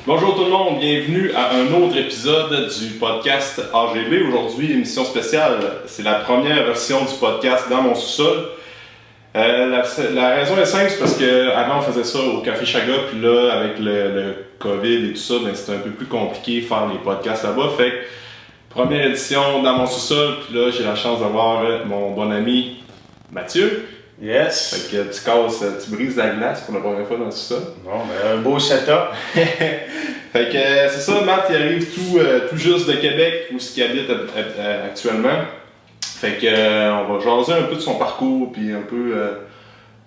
Bonjour tout le monde, bienvenue à un autre épisode du podcast AGB. Aujourd'hui, émission spéciale, c'est la première version du podcast dans mon sous-sol. La raison est simple, c'est parce qu'avant on faisait ça au Café Chaga, puis là, avec le COVID et tout ça, ben, c'était un peu plus compliqué de faire les podcasts là-bas. Fait que, première édition dans mon sous-sol, puis là, j'ai la chance d'avoir mon bon ami Mathieu. Yes! Fait que tu brises la glace pour la première fois dans le sous-sol. Bon, ben un beau setup. Fait que c'est ça, Matt il arrive tout juste de Québec, où il habite actuellement. Fait que on va jaser un peu de son parcours, puis un peu...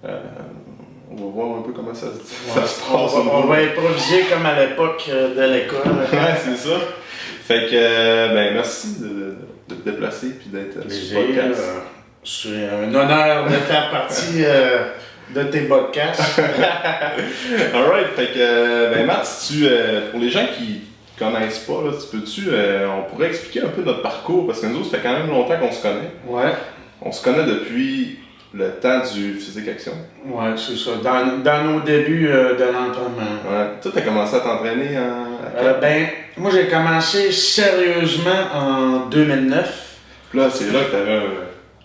on va voir un peu comment ça se passe. On va improviser comme à l'époque de l'école. Ouais, c'est ça. Fait que, ben merci de te déplacer, puis d'être sur le podcast. C'est un honneur de faire partie de tes podcasts. Alright, fait que, ben Matt, si pour les gens qui connaissent pas, là, on pourrait expliquer un peu notre parcours, parce que nous autres, ça fait quand même longtemps qu'on se connaît. Ouais. On se connaît depuis le temps du physique action. Ouais, c'est ça. Dans nos débuts de l'entraînement. Ouais. Toi, t'as commencé à t'entraîner moi j'ai commencé sérieusement en 2009. Là, c'est là que t'avais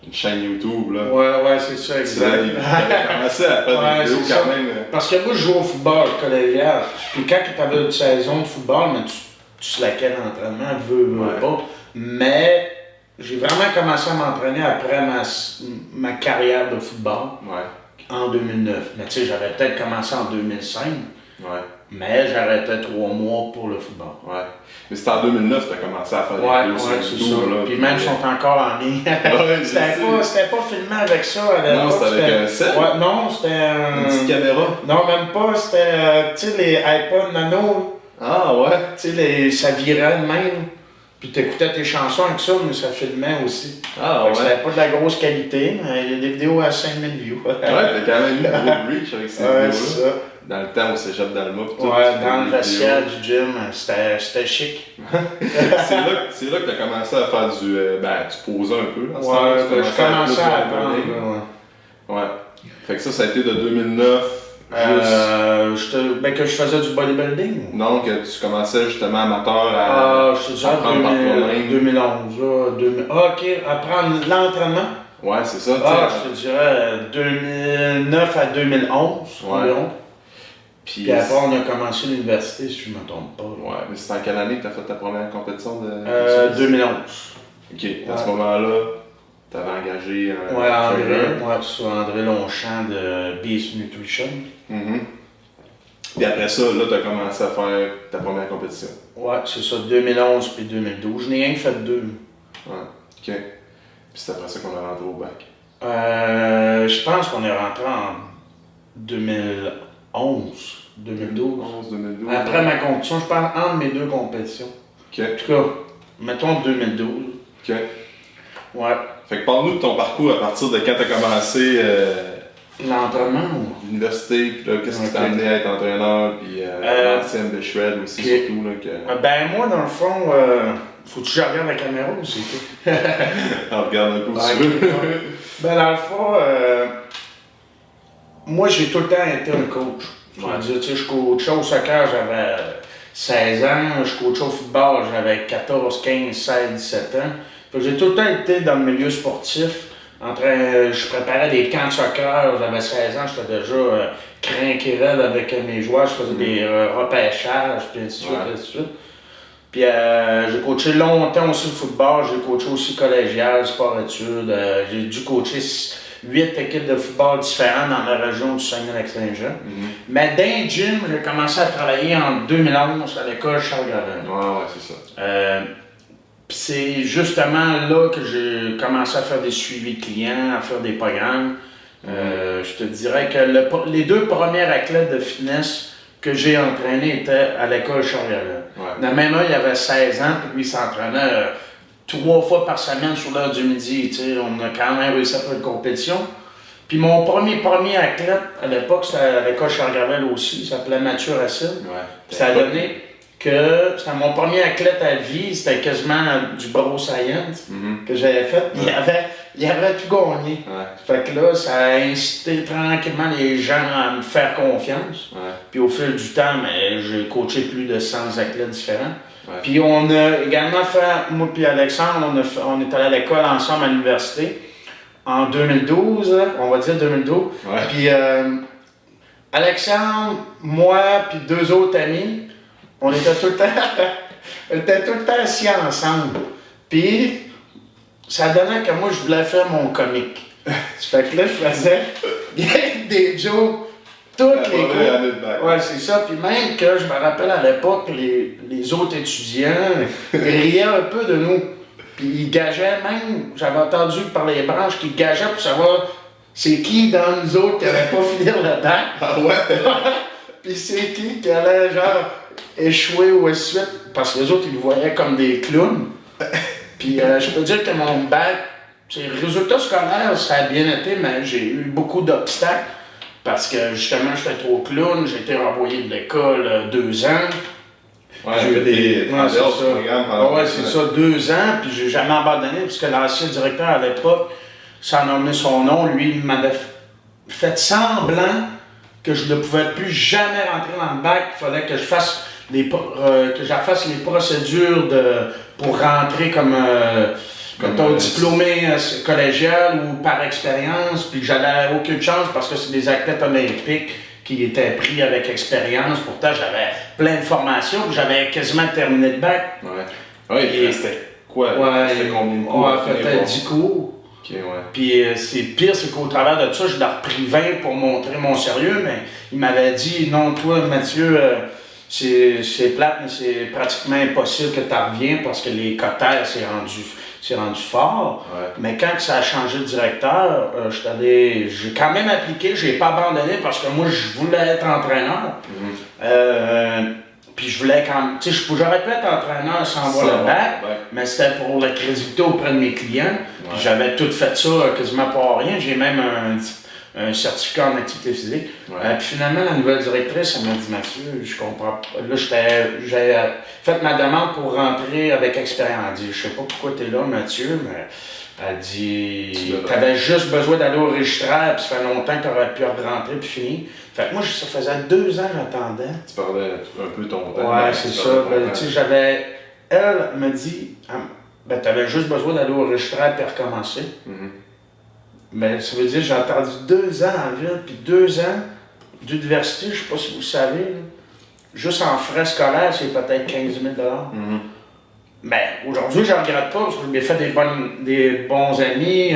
une chaîne YouTube, là. Ouais, c'est ça, exact. T'as commencé à faire des vidéos quand même. Parce que moi, je jouais au football collégial. Puis quand tu avais une saison de football, mais tu slackais l'entraînement, veux pas. Mais j'ai vraiment commencé à m'entraîner après ma carrière de football en 2009. Mais tu sais, j'avais peut-être commencé en 2005. Ouais. Mais j'arrêtais 3 mois pour le football. Ouais. Mais c'était en 2009 que tu as commencé à faire des vidéos sur YouTube. Là. Puis même, ils sont encore en ligne. C'était pas filmé avec ça à l'époque. Non, c'était avec un set? Ouais, non, c'était une petite caméra? Non, même pas. C'était, tu sais, les iPod Nano. Ah ouais? Tu sais, ça virait de même. Puis t'écoutais tes chansons avec ça, mais ça filmait aussi. Ah ouais? C'était pas de la grosse qualité, mais il y a des vidéos à 5000 views. Ouais, t'as quand même eu un gros reach avec ces vidéos-là. C'est ça. Dans le temps au cégep d'Alma. Ouais, dans le vestiaire du gym, c'était chic. c'est là que tu as commencé à faire du posais un peu. Je commençais à apprendre. Ouais. Fait que ça a été de 2009 que je faisais du bodybuilding. Non, que tu commençais justement amateur à je te dirais 2011. Ok, apprendre l'entraînement. Ouais, c'est ça. Je te dirais 2009 à 2011 environ. Puis après, on a commencé l'université, si je ne me trompe pas. Ouais, mais c'était en quelle année que tu as fait ta première compétition de 2011. Ok, à ce moment-là, tu avais engagé André Longchamp de Beast Nutrition. Puis après ça, là, tu as commencé à faire ta première compétition. Ouais, c'est ça, 2011 puis 2012. Je n'ai rien que fait 2. Ouais, ok. Puis c'est après ça qu'on est rentré au bac. Je pense qu'on est rentré en 2011. 2012. Après ma compétition, je parle entre mes 2 compétitions. Ok. En tout cas, mettons 2012. Ok. Ouais. Fait que parle-nous de ton parcours à partir de quand tu as commencé l'entraînement l'université, puis là, qu'est-ce qui t'a amené à être entraîneur, puis l'ancien Shred aussi, surtout. Là, Ben, moi, dans le fond, faut-tu que je regarde la caméra ou c'est tout? Regarde un peu si tu veux. Ben, dans le fond, moi, j'ai tout le temps été un coach. Je coachais au soccer, j'avais 16 ans, je coachais au football, j'avais 14, 15, 16, 17 ans. J'ai tout le temps été dans le milieu sportif. Je préparais des camps de soccer, j'avais 16 ans, j'étais déjà crinqué raide avec mes joueurs, je faisais des repêchages, puis ainsi de suite, Puis j'ai coaché longtemps aussi le football, j'ai coaché aussi collégial, sport-études, j'ai dû coacher 8 équipes de football différentes dans la région du Saguenay-Lac-Saint-Jean. Mais dans le gym, j'ai commencé à travailler en 2011 à l'école Charles-Gravel. Ouais, c'est ça. Puis c'est justement là que j'ai commencé à faire des suivis clients, à faire des programmes. Je te dirais que les 2 premiers athlètes de fitness que j'ai entraînés étaient à l'école Charles-Gravel. Dans le même il y avait 16 ans, puis lui il s'entraînait 3 fois par semaine sur l'heure du midi. On a quand même réussi à faire une compétition. Puis mon premier athlète à l'époque, c'était à l'école Charles-Gravel aussi, il s'appelait Mathieu Racine. Ça a donné que c'était mon premier athlète à vie, c'était quasiment du bro science que j'avais fait. Il y avait il aurait tout gagné. Ouais. Fait que là, ça a incité tranquillement les gens à me faire confiance. Ouais. Puis au fil du temps, j'ai coaché plus de 100 athlètes différents. Ouais. Puis on a également fait, moi puis Alexandre, on est allé à l'école ensemble à l'université en 2012, on va dire 2012. Ouais. Puis Alexandre, moi, puis 2 autres amis, on était tout le temps, on était tout le temps assis ensemble. Puis ça donnait que moi, je voulais faire mon comique. Ça fait que là, je faisais des jokes toutes les cours. Ouais, c'est ça. Puis même que je me rappelle à l'époque, les autres étudiants riaient un peu de nous. Puis ils gageaient même, j'avais entendu par les branches qu'ils gageaient pour savoir c'est qui dans nous autres qui n'allait pas finir le bac. Ah ouais? Puis c'est qui allait genre échouer ou suite. Parce que les autres, ils me voyaient comme des clowns. Puis je peux dire que mon bac, les résultats scolaires, ça a bien été, mais j'ai eu beaucoup d'obstacles. Parce que justement, j'étais trop clown, j'ai été renvoyé de l'école 2 ans. Ouais, j'ai fait des programmes. Ouais, c'est ça, 2 ans, puis j'ai jamais abandonné, parce que l'ancien directeur à l'époque, sans nommer son nom, lui, il m'avait fait semblant que je ne pouvais plus jamais rentrer dans le bac. Il fallait que je fasse les procédures pour rentrer comme diplômé collégial ou par expérience, puis que j'avais aucune chance parce que c'est des athlètes olympiques qui étaient pris avec expérience. Pourtant, j'avais plein de formations, puis j'avais quasiment terminé le bac. Ouais. Ouais, il restait quoi? C'était combien de cours? Ouais, peut-être 10 cours. Okay, ouais. Puis c'est pire, c'est qu'au travers de ça, je l'ai repris 20 pour montrer mon sérieux, mais il m'avait dit, non, toi, Mathieu, c'est plate, mais c'est pratiquement impossible que tu reviennes parce que les cotères, c'est rendu fort. Ouais. Mais quand ça a changé de directeur, j'ai quand même appliqué, j'ai pas abandonné parce que moi, je voulais être entraîneur. Puis je voulais quand même, tu sais, j'aurais pu être entraîneur sans avoir le bac, mais c'était pour la crédibilité auprès de mes clients. Puis j'avais tout fait ça quasiment pour rien. J'ai même un certificat en activité physique. Puis finalement, la nouvelle directrice, elle m'a dit, Mathieu, je comprends pas. Là, j'avais fait ma demande pour rentrer avec expérience. Elle dit, je sais pas pourquoi tu es là, Mathieu, mais elle dit, tu avais juste besoin d'aller au registraire, puis ça fait longtemps que tu aurais pu rentrer puis finir. Fait que moi, ça faisait 2 ans que j'attendais. Tu perdais un peu ton temps. Ouais, c'est ça. Tu sais, elle me dit, tu avais juste besoin d'aller au registraire et recommencer. Mais ça veut dire que j'ai attendu 2 ans en ville, puis 2 ans d'université, je ne sais pas si vous le savez, là, juste en frais scolaires, c'est peut-être 15 000 Ben, aujourd'hui, je ne regrette pas, parce que j'ai fait des bons amis,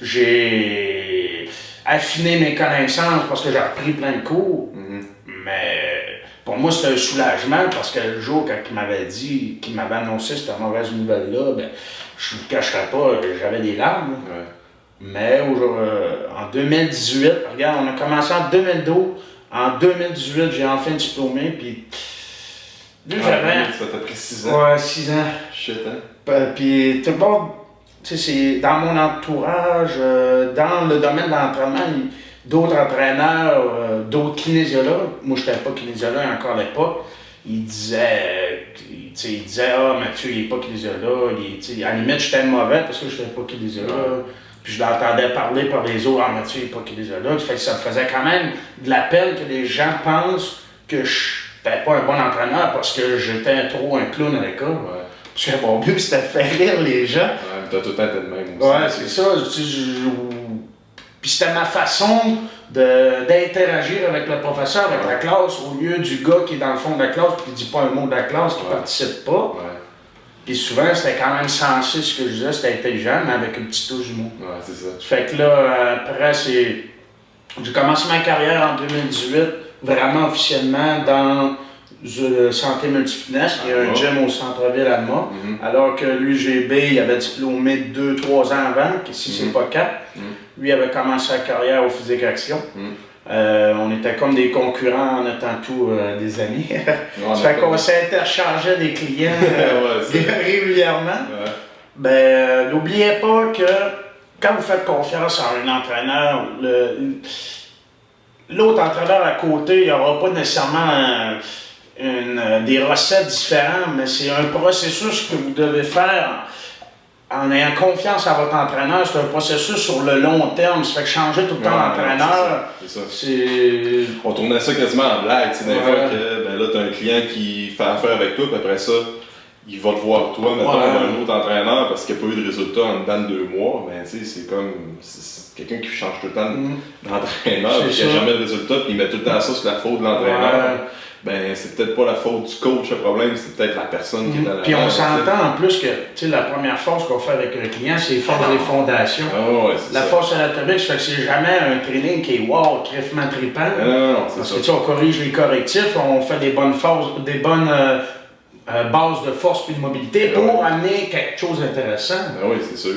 j'ai affiné mes connaissances parce que j'ai repris plein de cours. Mais pour moi, c'était un soulagement parce que le jour, quand il m'avait dit, qu'il m'avait annoncé cette mauvaise nouvelle-là, ben, je ne vous cacherai pas, j'avais des larmes. Mais en 2018, regarde, on a commencé en 2012. En 2018, j'ai enfin diplômé, puis j'avais... Ça t'a pris 6 ans? Ouais, 6 ans. Shit, hein? Puis tout le monde, tu sais, c'est dans mon entourage, dans le domaine d'entraînement, d'autres entraîneurs, d'autres kinésiologues, moi je n'étais pas kinésiologue encore à l'époque, ils disaient, ah, Mathieu, il n'est pas kinésiologue, à la limite, j'étais mauvais parce que je n'étais pas kinésiologue. Puis je l'entendais parler par les autres, ah, Mathieu, il n'est pas kinésiologue. Ça me faisait quand même de la peine que les gens pensent que je n'étais pas un bon entraîneur parce que j'étais trop un clown à l'école. Parce que mon but, c'était de faire rire les gens. Ouais, mais t'as tout le temps été de même aussi. Ouais, c'est ça. Puis c'était ma façon d'interagir avec le professeur, avec la classe, au lieu du gars qui est dans le fond de la classe et qui ne dit pas un mot de la classe, qui ne participe pas. Puis souvent, c'était quand même sensé ce que je disais, c'était intelligent, mais avec une petite touche d'humour. Ouais, c'est ça. Fait que là, après, j'ai commencé ma carrière en 2018, vraiment officiellement dans Santé Multifitness, qui est un gym au centre-ville à Alma. Alors que l'UGB, il avait diplômé 2-3 ans avant, ici c'est pas 4. Lui avait commencé sa carrière au Physique Action. On était comme des concurrents en étant tous des amis. Ça fait qu'on s'interchangeait des clients régulièrement. Ben, n'oubliez pas que quand vous faites confiance à un entraîneur, l'autre entraîneur à côté, il n'y aura pas nécessairement des recettes différentes, mais c'est un processus que vous devez faire en ayant confiance à votre entraîneur, c'est un processus sur le long terme. Ça fait que changer tout le temps d'entraîneur, c'est... On tournait ça quasiment en blague. Des fois que ben là, tu as un client qui fait affaire avec toi, puis après ça, il va te voir toi, mettons, un autre entraîneur parce qu'il n'y a pas eu de résultat en dedans de 2 mois. Ben, tu sais, c'est comme quelqu'un qui change tout le temps d'entraîneur, puis qui n'a jamais de résultat, puis il met tout le temps ça sur la faute de l'entraîneur. Ben, c'est peut-être pas la faute du coach le problème, c'est peut-être la personne qui est dans la. Puis on s'entend en plus que la première force qu'on fait avec un client, c'est force des fondations. La force anatomique, ça fait que c'est jamais un training qui est wow, crèvement trippant. Non, c'est parce ça. Que on corrige les correctifs, on fait des bonnes forces, des bonnes bases de force et de mobilité pour amener quelque chose d'intéressant. Oui, c'est sûr.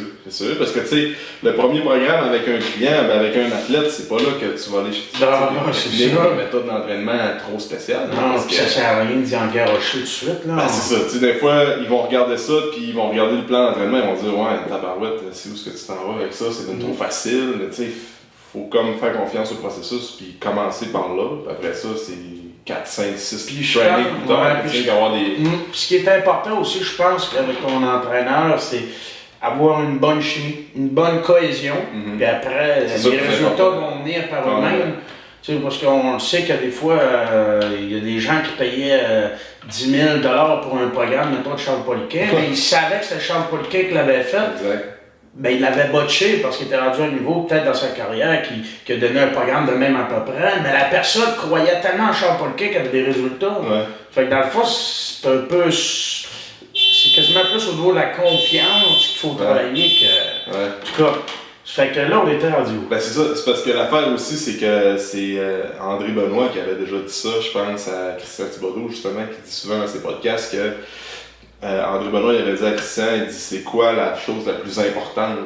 Parce que tu sais, le premier programme avec un client, avec un athlète, c'est pas là que tu vas aller chercher une méthode d'entraînement trop spéciale. Non, parce que ça sert à rien d'y engarocher tout de suite. Là. Ben, c'est ça. Des fois, ils vont regarder ça, puis ils vont regarder le plan d'entraînement, ils vont dire ouais, tabarouette, c'est où est-ce que tu t'en vas avec ça, c'est trop facile. Mais tu sais, faut comme faire confiance au processus, puis commencer par là. Puis après ça, c'est 4, 5, 6 trainings plus tard. Puis ce qui est important aussi, je pense, qu'avec ton entraîneur, c'est avoir une bonne chimie, une bonne cohésion. Puis après, les résultats vont venir par eux-mêmes. Tu sais, parce qu'on sait que des fois, il y a des gens qui payaient 10 000 $ pour un programme, mettons, de Charles Poliquin, mais ils savaient que c'était Charles Poliquin qui l'avait fait. Exact. Ben, il l'avait botché parce qu'il était rendu à un niveau, peut-être dans sa carrière, qui a donné un programme de même à peu près. Mais la personne croyait tellement en Charles Poliquin qu'il avait des résultats. Fait que dans le fond, c'est un peu. C'est quasiment plus au niveau de la confiance qu'il faut travailler que. En tout cas. Fait que là, on était rendu où? Ben c'est ça, c'est parce que l'affaire aussi, c'est que c'est André Benoît qui avait déjà dit ça, je pense, à Christian Thibodeau, justement, qui dit souvent dans ses podcasts que André Benoît il avait dit à Christian, il dit c'est quoi la chose la plus importante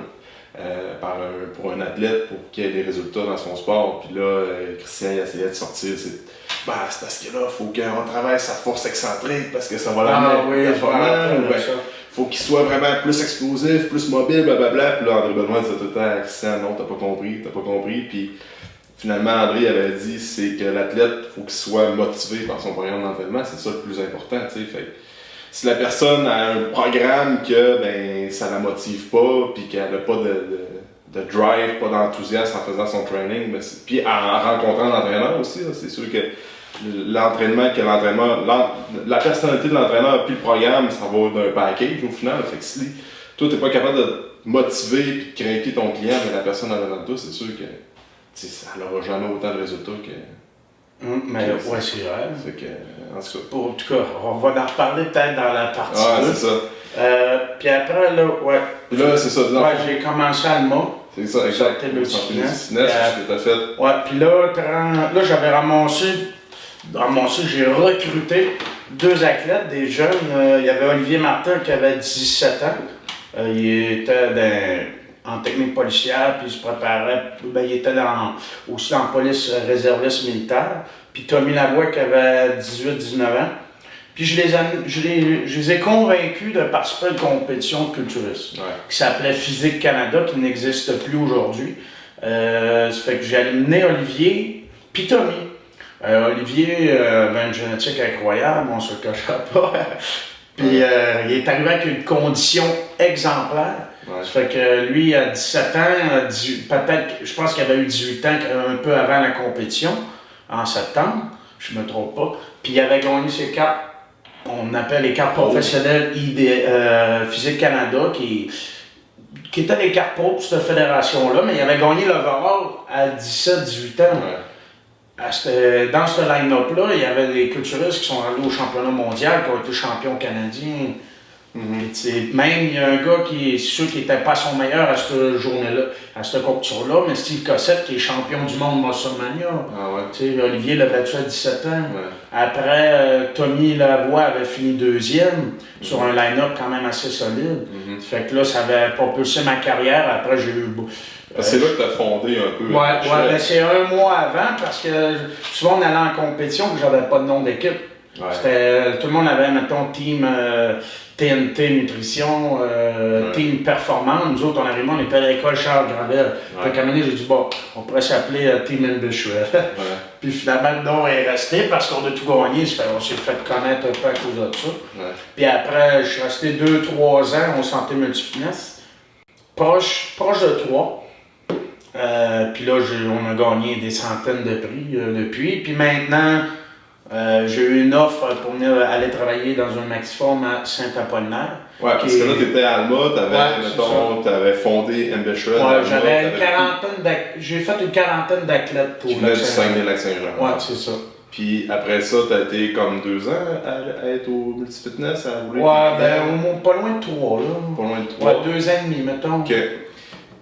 pour un athlète pour qu'il ait des résultats dans son sport. Puis là, Christian il essayait de sortir, c'est parce que là, il faut qu'on travaille sa force excentrique parce que ça va l'amener faut qu'il soit vraiment plus explosif, plus mobile, blablabla. Puis là, André Benoît disait tout le temps à Christian, non, t'as pas compris. Puis finalement, André avait dit, c'est que l'athlète, faut qu'il soit motivé par son programme d'entraînement, c'est ça le plus important, tu sais. Fait si la personne a un programme que, ben, ça la motive pas, puis qu'elle a pas de drive, pas d'enthousiasme en faisant son training, ben, puis en rencontrant l'entraîneur aussi, là, c'est sûr que la personnalité de l'entraîneur puis le programme, ça va d'un package au final. Fait que si toi t'es pas capable de motiver et de craquer ton client, mais la personne en avant de toi, c'est sûr que ça n'aura jamais autant de résultats que. Mais ouais, c'est vrai. C'est que, en tout cas, on va en reparler peut-être dans la partie 2. C'est ça. Puis après, là, là, c'est ça. J'ai commencé à Alma. C'est ça, exact. C'était le fitness. Que t'as fait. Ouais, puis là, j'avais ramassé, j'ai recruté 2 athlètes, des jeunes. Il y avait Olivier Martin qui avait 17 ans. Il était en technique policière, puis il se préparait. Il était aussi en police réserviste militaire. Puis Tommy Lavoie qui avait 18-19 ans. Puis je les ai convaincus de participer à une compétition de culturisme qui s'appelait Physique Canada, qui n'existe plus aujourd'hui. Ça fait que j'ai amené Olivier, puis Tommy. Olivier avait une génétique incroyable, on ne se le cachera pas. Puis il est arrivé avec une condition exemplaire. Ça fait que lui, à 17 ans, peut-être, je pense qu'il avait eu 18 ans un peu avant la compétition, en septembre, je ne me trompe pas. Puis il avait gagné ses cartes, on appelle les cartes professionnelles Physique Canada, qui étaient les cartes pro pour cette fédération-là, mais il avait gagné l'overall à 17-18 ans. Dans ce line-up-là, il y avait des culturistes qui sont allés au championnat mondial, qui ont été champions canadiens. Même il y a un gars qui est sûr qu'il n'était pas à son meilleur à cette journée-là, à cette compétition-là, mais Steve Cossette qui est champion du monde Musclemania. Olivier l'a battu à 17 ans. Après, Tommy Lavoie avait fini 2e sur un line-up quand même assez solide. Fait que là, ça avait propulsé ma carrière. Après, j'ai eu. C'est là que tu as fondé un peu. Ben c'est 1 mois avant parce que souvent on allait en compétition et j'avais pas de nom d'équipe. Tout le monde avait, mettons, team TNT Nutrition, Team Performance. Nous autres, on était à l'école Charles Gravel. Fait qu'à un moment donné, j'ai dit, on pourrait s'appeler Team Ambition. Puis finalement, le nom est resté parce qu'on a tout gagné. On s'est fait connaître un peu à cause de ça. Puis après, je suis resté 2-3 ans au Santé Multifitness. proche de 3. Puis là, on a gagné des centaines de prix depuis. Puis maintenant, j'ai eu une offre pour venir aller travailler dans un Maxiform à Saint-Apollinaire. Ouais, parce que là, tu étais à Alma, t'avais fondé Ambition. Ouais, j'avais j'ai fait une quarantaine d'athlètes pour qui venaient du Saguenay-Lac-Saint-Jean. Ouais, c'est ça. Puis après ça, t'as été comme 2 ans à être au Multifitness, à rouler? Ouais, pas loin de 3, là. Pas loin de 3? Ouais, 2 ans et demi, mettons. OK.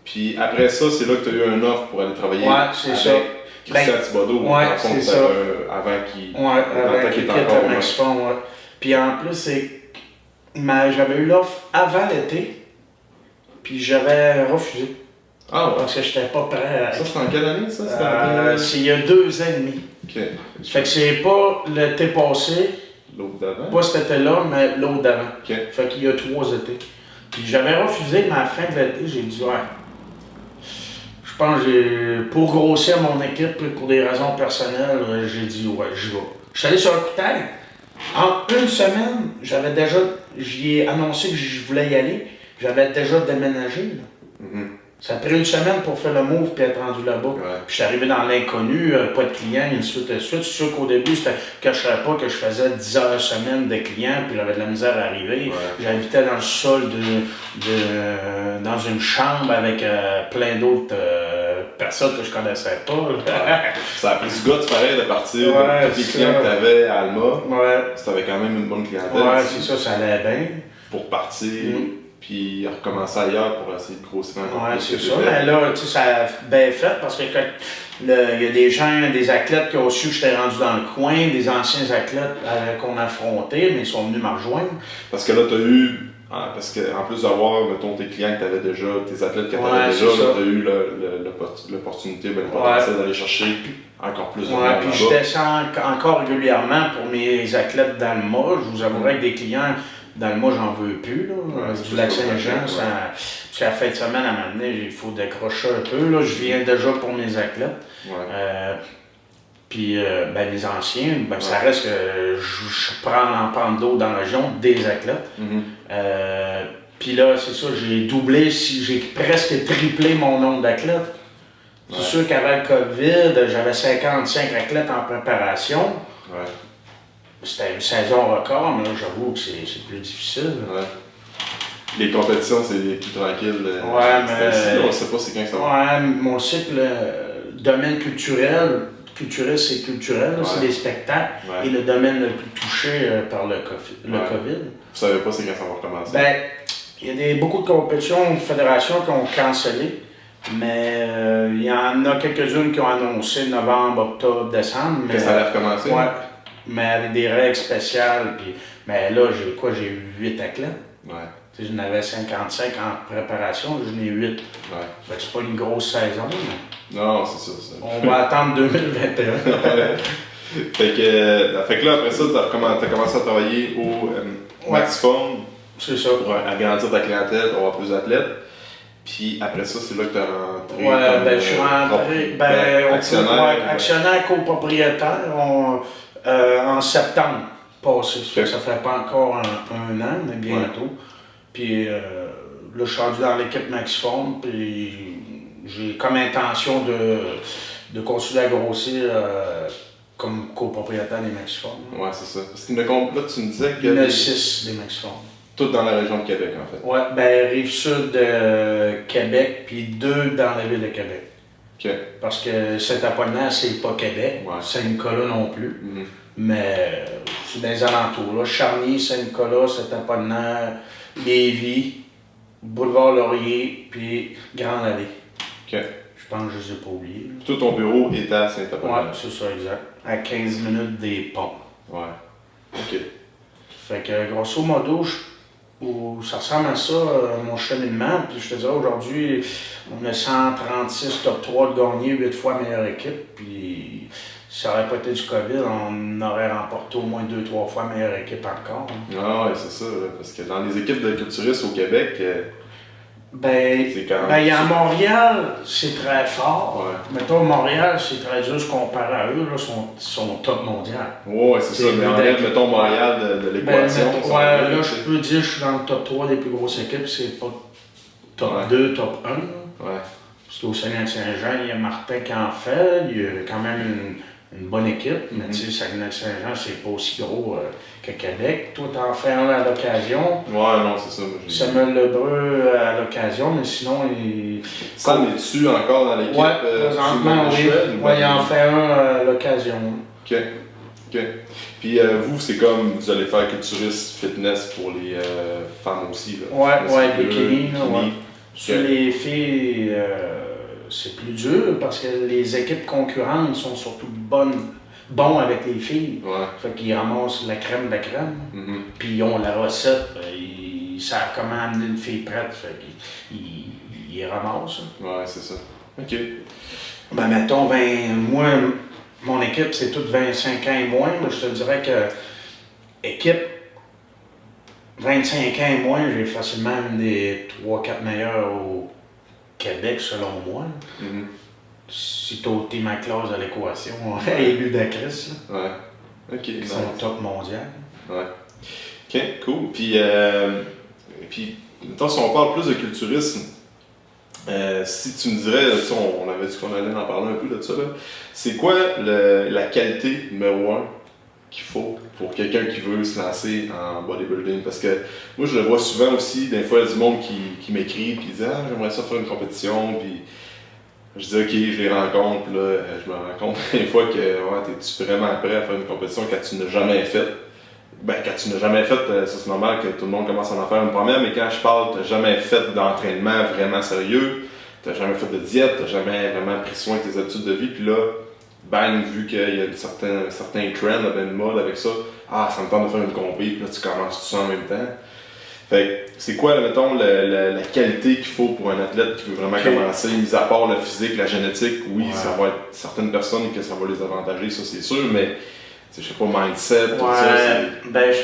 Puis après ça, c'est là que tu as eu un offre pour aller travailler avec Christian Thibodeau. Ouais, c'est ça. Avant qu'il quitte le Maxiform, ouais. Puis en plus, j'avais eu l'offre avant l'été, puis j'avais refusé. Ah ouais? Parce que j'étais pas prêt à... Ça, c'est en quelle année, ça? C'est il y a 2 ans et demi. OK. Fait que c'est pas l'été passé, l'autre d'avant? pas cet été-là, mais l'autre d'avant. OK. Fait qu'il y a 3 étés. Puis j'avais refusé, mais à la fin de l'été, j'ai dit ouais. Je pense que pour grossir mon équipe, pour des raisons personnelles, j'ai dit ouais, j'y vais. Je suis allé sur un coup de tête. En une semaine, j'y ai annoncé que je voulais y aller. J'avais déjà déménagé. Mm-hmm. Ça a pris une semaine pour faire le move et être rendu là-bas. Ouais. Puis je suis arrivé dans l'inconnu, pas de clients, et ainsi de suite. C'est sûr qu'au début, je ne cacherais pas que je faisais 10 heures semaine de clients, puis j'avais de la misère à arriver. Ouais. J'habitais dans le sol dans une chambre avec plein d'autres personnes que je connaissais pas. Ça a pris du gars, pareil, de partir de tous les clients que tu avais à Alma. Ouais. Tu avais quand même une bonne clientèle. Ouais, c'est ça, ça allait bien. Pour partir. Puis recommencer ailleurs pour essayer de grossir encore plus. Ouais, c'est ça. Mais là, tu sais, ça a bien fait parce que il y a des gens, des athlètes qui ont su que j'étais rendu dans le coin, des anciens athlètes qu'on a affrontés, mais ils sont venus me rejoindre. Parce que là, tu as eu, parce qu'en plus d'avoir, mettons, tes clients que tu avais déjà, tes athlètes que tu avais déjà, tu as eu l'opportunité, le potentiel d'aller chercher encore plus de monde. Puis je descends encore régulièrement pour mes athlètes d'Alma. Je vous avouerai que des clients. Dans le mois, j'en veux plus. Là. Du Lac-Saint-Jean, parce qu'à la fin de semaine, à m'amener, il faut décrocher un peu. Là. Je viens déjà pour mes athlètes. Ouais. Puis les anciens, ça reste que je prends en pente d'eau dans la région des athlètes. Mm-hmm. Puis là, c'est ça, j'ai doublé, j'ai presque triplé mon nombre d'athlètes. C'est sûr qu'avant le COVID, j'avais 55 athlètes en préparation. Ouais. C'était une saison record, mais là, j'avoue que c'est plus difficile. Ouais. Les compétitions, c'est plus tranquille. Mais... on ne sait pas c'est quand ça va. Ouais, mon cycle, domaine culturel, c'est culturel, c'est des spectacles. Ouais. Et le domaine le plus touché par le COVID. Vous savez pas c'est quand ça va recommencer? Il y a beaucoup de compétitions, de fédérations qui ont cancellé. Mais il y en a quelques-unes qui ont annoncé novembre, octobre, décembre. Que ça allait recommencer? Ouais. Mais avec des règles spéciales. Mais là, j'ai eu 8 athlètes. Ouais. J'en avais 55 en préparation, j'en ai 8. Ouais. Fait que c'est pas une grosse saison. Mais... Non, c'est ça. On va attendre 2021. fait que là, après ça, tu as commencé à travailler au Maxiform. C'est ça. Pour agrandir ta clientèle, pour avoir plus d'athlètes. Puis après ça, c'est là que tu as rentré. Ouais, je suis rentré. Actionnaire copropriétaire. En septembre passé. Ça fait pas encore un an, mais bientôt. Puis là, je suis rendu dans l'équipe Maxiform, puis j'ai comme intention de continuer à grossir comme copropriétaire des Maxiform. Ouais, c'est ça. Parce que là, tu me disais qu'il y en a 6 des Maxiform. Toutes dans la région de Québec, en fait. Ouais, Rive-Sud de Québec, puis 2 dans la ville de Québec. Okay. Parce que Saint-Apollinaire, c'est pas Québec, Saint-Nicolas non plus. Mm-hmm. Mais c'est dans les alentours. Là. Charny, Saint-Nicolas, Saint-Apollinaire, Lévis, Boulevard-Laurier, puis Grande-Allée. Okay. Je pense que je ne les ai pas oubliés. Tout ton bureau est à Saint-Apollinaire. Oui, c'est ça, exact. À 15 minutes des ponts. Ouais. OK. Fait que grosso modo, ça ressemble à ça, mon cheminement. Puis je te dirais, aujourd'hui, on a 136 top 3 de gagnés, 8 fois meilleure équipe. Puis si ça n'aurait pas été du COVID, on aurait remporté au moins 2-3 fois meilleure équipe encore. Hein. Ah oui, c'est ça. Là, parce que dans les équipes de culturistes au Québec, c'est quand même... à Montréal, c'est très fort. Ouais. Mettons, Montréal, c'est très dur comparé à eux. Là, sont top mondial. Oui, c'est ça. Mais enlève, mettons, Montréal de l'équation. Là, je peux dire que je suis dans le top 3 des plus grosses équipes. C'est pas top Ouais. 2, top 1. Là. Ouais. Parce qu'au Saguenay-Saint-Jean, il y a Martin qui en fait, il y a quand même une bonne équipe, mais tu sais, Saguenay-Saint-Jean, c'est pas aussi gros que Québec. Toi, t'en fais un à l'occasion. Ouais, non, c'est ça. Samuel Lebreu à l'occasion, mais sinon, il. Sam est-tu encore dans l'équipe? Ouais, présentement, oui. Ouais, il en fait un à l'occasion. Ok. Ok. Puis vous, c'est comme vous allez faire culturiste fitness pour les femmes aussi. Là. Ouais, bikini, là, ouais. Okay. Sur les filles, c'est plus dur parce que les équipes concurrentes sont surtout bons avec les filles. Ouais. Fait qu'ils ramassent la crème de la crème. Mm-hmm. Puis ils ont la recette, ils savent comment amener une fille prête. Fait qu'ils ramassent. Ouais, c'est ça. Ok. Ben, mettons, moi, mon équipe, c'est toute 25 ans et moins. Là, je te dirais que équipe 25 ans et moins, j'ai facilement une des 3-4 meilleures au Québec, selon moi. Mm-hmm. Si t'as ôté ma classe de l'équation, élu d'Acris, Ouais. Ok. qui sont top mondial. Ouais. Ok, cool. Puis mettons, si on parle plus de culturisme, si tu me dirais, là, on avait dit qu'on allait en parler un peu de ça, là. C'est quoi la qualité numéro 1 qu'il faut pour quelqu'un qui veut se lancer en bodybuilding? Parce que moi, je le vois souvent aussi, des fois, il y a du monde qui m'écrit et qui dit « Ah, j'aimerais ça faire une compétition. » Puis je dis « Ok, je les rencontre. » Puis là, je me rends compte des fois que ouais, t'es-tu vraiment prêt à faire une compétition quand tu n'as jamais fait? Ben, quand tu n'as jamais fait, ça c'est normal que tout le monde commence à en faire une première, mais quand je parle, tu n'as jamais fait d'entraînement vraiment sérieux, tu n'as jamais fait de diète, tu n'as jamais vraiment pris soin de tes habitudes de vie, puis là, bang, vu qu'il y a certains trends, une mode avec ça, ah, ça me tente de faire une compé, puis là, tu commences tout ça en même temps. Fait que, c'est quoi, mettons, la qualité qu'il faut pour un athlète qui veut vraiment commencer, mis à part le physique, la génétique, oui, ça va être certaines personnes que ça va les avantager, ça c'est sûr, mais je sais pas, mindset, tout ça. Ben,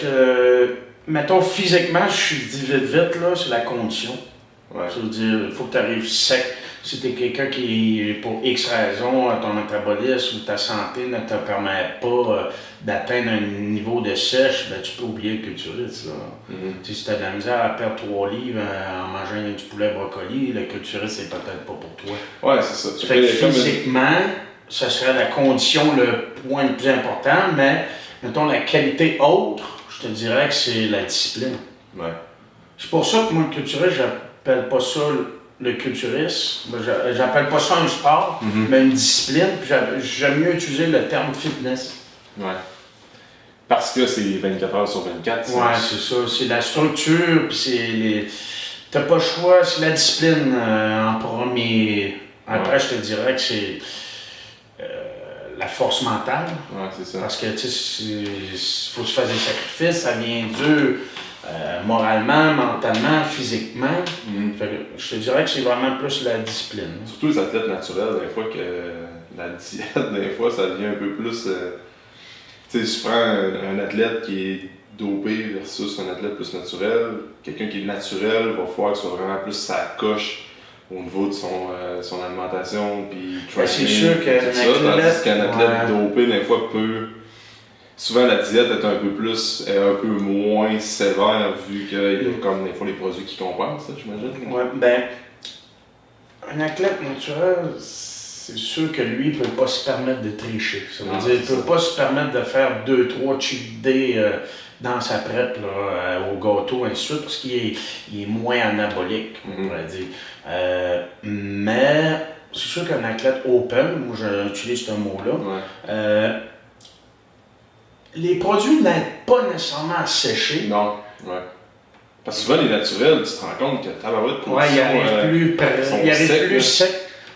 mettons, physiquement, je dis vite, là, c'est la condition. Ouais. Ça veut dire, il faut que tu arrives sec. Si tu es quelqu'un qui, pour X raison, ton métabolisme ou ta santé ne te permet pas d'atteindre un niveau de sèche, ben, tu peux oublier le culturiste. Là. Mm-hmm. Si tu as de la misère à perdre 3 livres en mangeant du poulet brocoli, le culturiste, c'est peut-être pas pour toi. Ouais, c'est ça. Fait que physiquement, ce serait la condition, le point le plus important, mais mettons la qualité autre, je te dirais que c'est la discipline. Ouais. C'est pour ça que moi, le culturiste, j'appelle pas ça le culturisme, j'appelle pas ça un sport, mais une discipline, puis j'aime mieux utiliser le terme fitness. Ouais. Parce que c'est 24 heures sur 24. Ouais, c'est ça. C'est la structure, puis c'est t'as pas le choix, c'est la discipline en premier. Après, je te dirais que c'est la force mentale. Ouais, c'est ça. Parce que, tu sais, il faut se faire des sacrifices, ça vient dur moralement, mentalement, physiquement. Fait que, je te dirais que c'est vraiment plus la discipline. Surtout les athlètes naturels, des fois, que la diète, des fois, ça devient un peu plus. Tu sais, si tu prends un athlète qui est dopé versus un athlète plus naturel, quelqu'un qui est naturel va falloir que ce soit vraiment plus sa coche au niveau de son alimentation, puis training, c'est sûr qu'un athlète dopé, des fois, peut... Souvent, la diète est un peu moins sévère, vu qu'il y a comme des fois les produits qui compensent, j'imagine. Ouais, ben, un athlète naturel, c'est sûr que lui, il ne peut pas se permettre de tricher. Ça veut dire qu'il ne peut pas se permettre de faire 2-3 cheat days dans sa prep, là, au gâteau, ainsi de suite, parce qu'il est moins anabolique, on pourrait dire. Mais c'est sûr qu'un athlète open, moi j'utilise ce mot-là, les produits n'aident pas nécessairement à sécher. Non, ouais. Parce que souvent, les naturels, tu te rends compte que tabarouette de production, il arrive plus sec,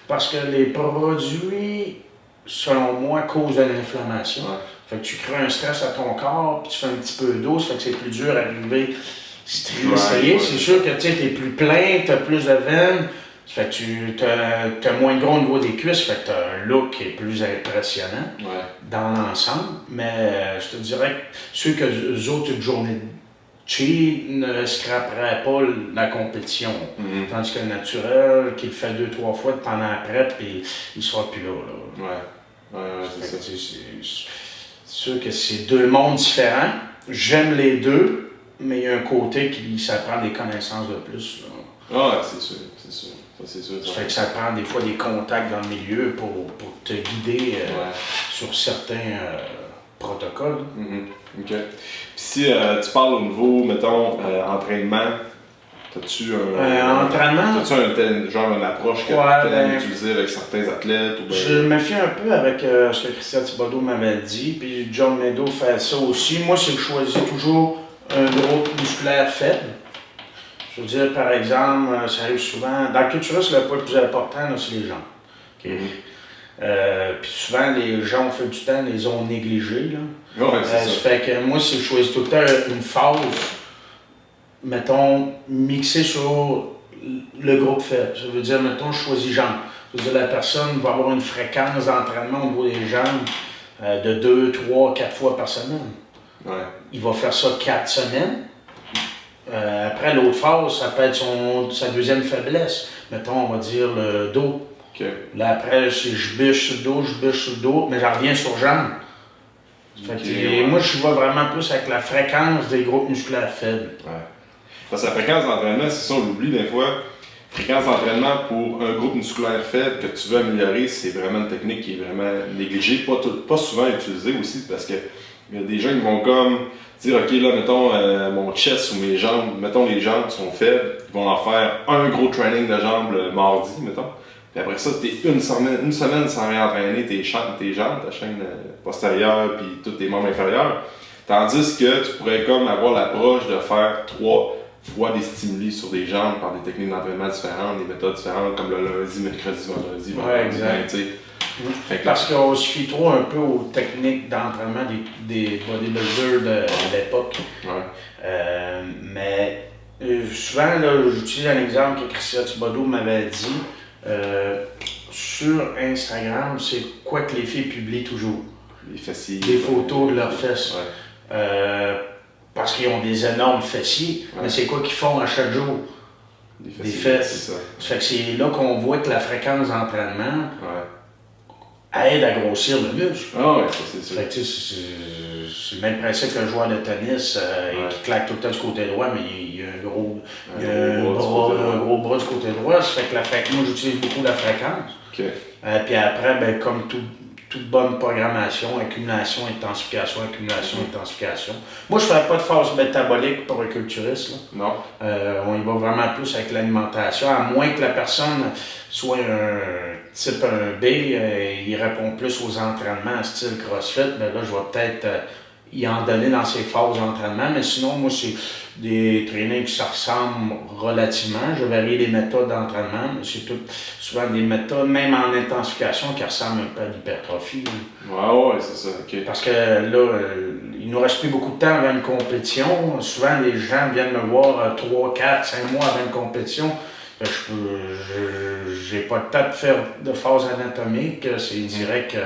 parce que les produits, selon moi, causent de l'inflammation. Ouais. Fait que tu crées un stress à ton corps, puis tu fais un petit peu d'eau, ça fait que c'est plus dur à arriver strié. C'est sûr que tu es plus plein, tu as plus de veines, ça fait que tu as moins de gros au niveau des cuisses, ça fait que tu as un look qui est plus impressionnant dans l'ensemble. Mais je te dirais que ceux que eux autres, une journée de cheat ne scraperaient pas la compétition. Tandis que le naturel, qui le fait 2-3 fois pendant la prep, puis il ne sera plus là. Ouais, c'est ça. C'est sûr que c'est deux mondes différents. J'aime les deux, mais il y a un côté qui ça prend des connaissances de plus. Là. Ah, c'est sûr, c'est sûr. Ça fait que ça prend des fois des contacts dans le milieu pour te guider sur certains protocoles. OK. Puis si tu parles au niveau, mettons, entraînement, t'as-tu entraînement? T'as-tu genre une approche que tu as utilisée avec certains athlètes? Ou je me fie un peu avec ce que Christian Thibodeau m'avait dit, puis John Meadow fait ça aussi. Moi, c'est que je choisis toujours un groupe musculaire faible. Je veux dire, par exemple, ça arrive souvent. Dans le culturisme, le poids le plus important, là, c'est les jambes. Okay? Puis souvent, les gens, au fil du temps, les ont négligés. Là. Ouais, c'est ça. Fait que moi, c'est que je choisis tout le temps une phase, mettons, mixée sur le groupe faible. Ça veut dire, mettons, je choisis jambes. Ça veut dire, la personne va avoir une fréquence d'entraînement au niveau des jambes de 2, 3, 4 fois par semaine. Ouais. Il va faire ça 4 semaines. Après, l'autre phase, ça peut être sa deuxième faiblesse. Mettons, on va dire le dos. Okay. Là, après, je bûche sur le dos, mais j'en reviens sur jambes. Moi, je vais vraiment plus avec la fréquence des groupes musculaires faibles. Ouais. Parce que la fréquence d'entraînement, c'est ça, on l'oublie des fois. Fréquence d'entraînement pour un groupe musculaire faible que tu veux améliorer, c'est vraiment une technique qui est vraiment négligée, pas souvent utilisée aussi, parce que il y a des gens qui vont comme dire, OK, là, mettons, mon chest ou mes jambes, mettons, les jambes sont faibles, ils vont en faire un gros training de jambes le mardi, mettons. Puis après ça, t'es une semaine sans rien entraîner tes jambes, ta chaîne postérieure, puis tous tes membres inférieurs. Tandis que tu pourrais comme avoir l'approche de faire 3 fois des stimuli sur des jambes par des techniques d'entraînement différentes, des méthodes différentes, comme le lundi, mercredi, vendredi. Ouais, exact. Parce qu'on se fie trop un peu aux techniques d'entraînement des bodybuilders de l'époque. Ouais. Mais souvent, là, j'utilise un exemple que Christian Thibodeau m'avait dit. Sur Instagram, c'est quoi que les filles publient toujours? Les fessiers. Des photos de leurs fesses. Ouais. Parce qu'ils ont des énormes fessiers, mais c'est quoi qu'ils font à chaque jour? Des fesses. Ça fait que c'est là qu'on voit que la fréquence d'entraînement aide à grossir le muscle. Ah ouais, ça c'est sûr. Fait que c'est le même principe qu'un joueur de tennis qui claque tout le temps du côté droit, mais il y a un gros bras du côté droit. Ça fait que moi j'utilise beaucoup la fréquence. Okay. Puis après, ben, comme toute bonne programmation, accumulation, intensification. Moi, je ne ferais pas de phase métabolique pour un culturiste. Là. Non. On y va vraiment plus avec l'alimentation, à moins que la personne soit un type 1B, il répond plus aux entraînements style CrossFit, ben là, je vais peut-être y en donner dans ses phases d'entraînement, mais sinon, moi, c'est des trainings qui se ressemblent relativement. Je varie les méthodes d'entraînement, mais c'est souvent des méthodes, même en intensification, qui ressemblent un peu à l'hypertrophie. Ouais, c'est ça, ok. Parce que là, il nous reste plus beaucoup de temps avant une compétition. Souvent, les gens viennent me voir 3, 4, 5 mois avant une compétition. J'ai pas le temps de faire de phase anatomique. C'est direct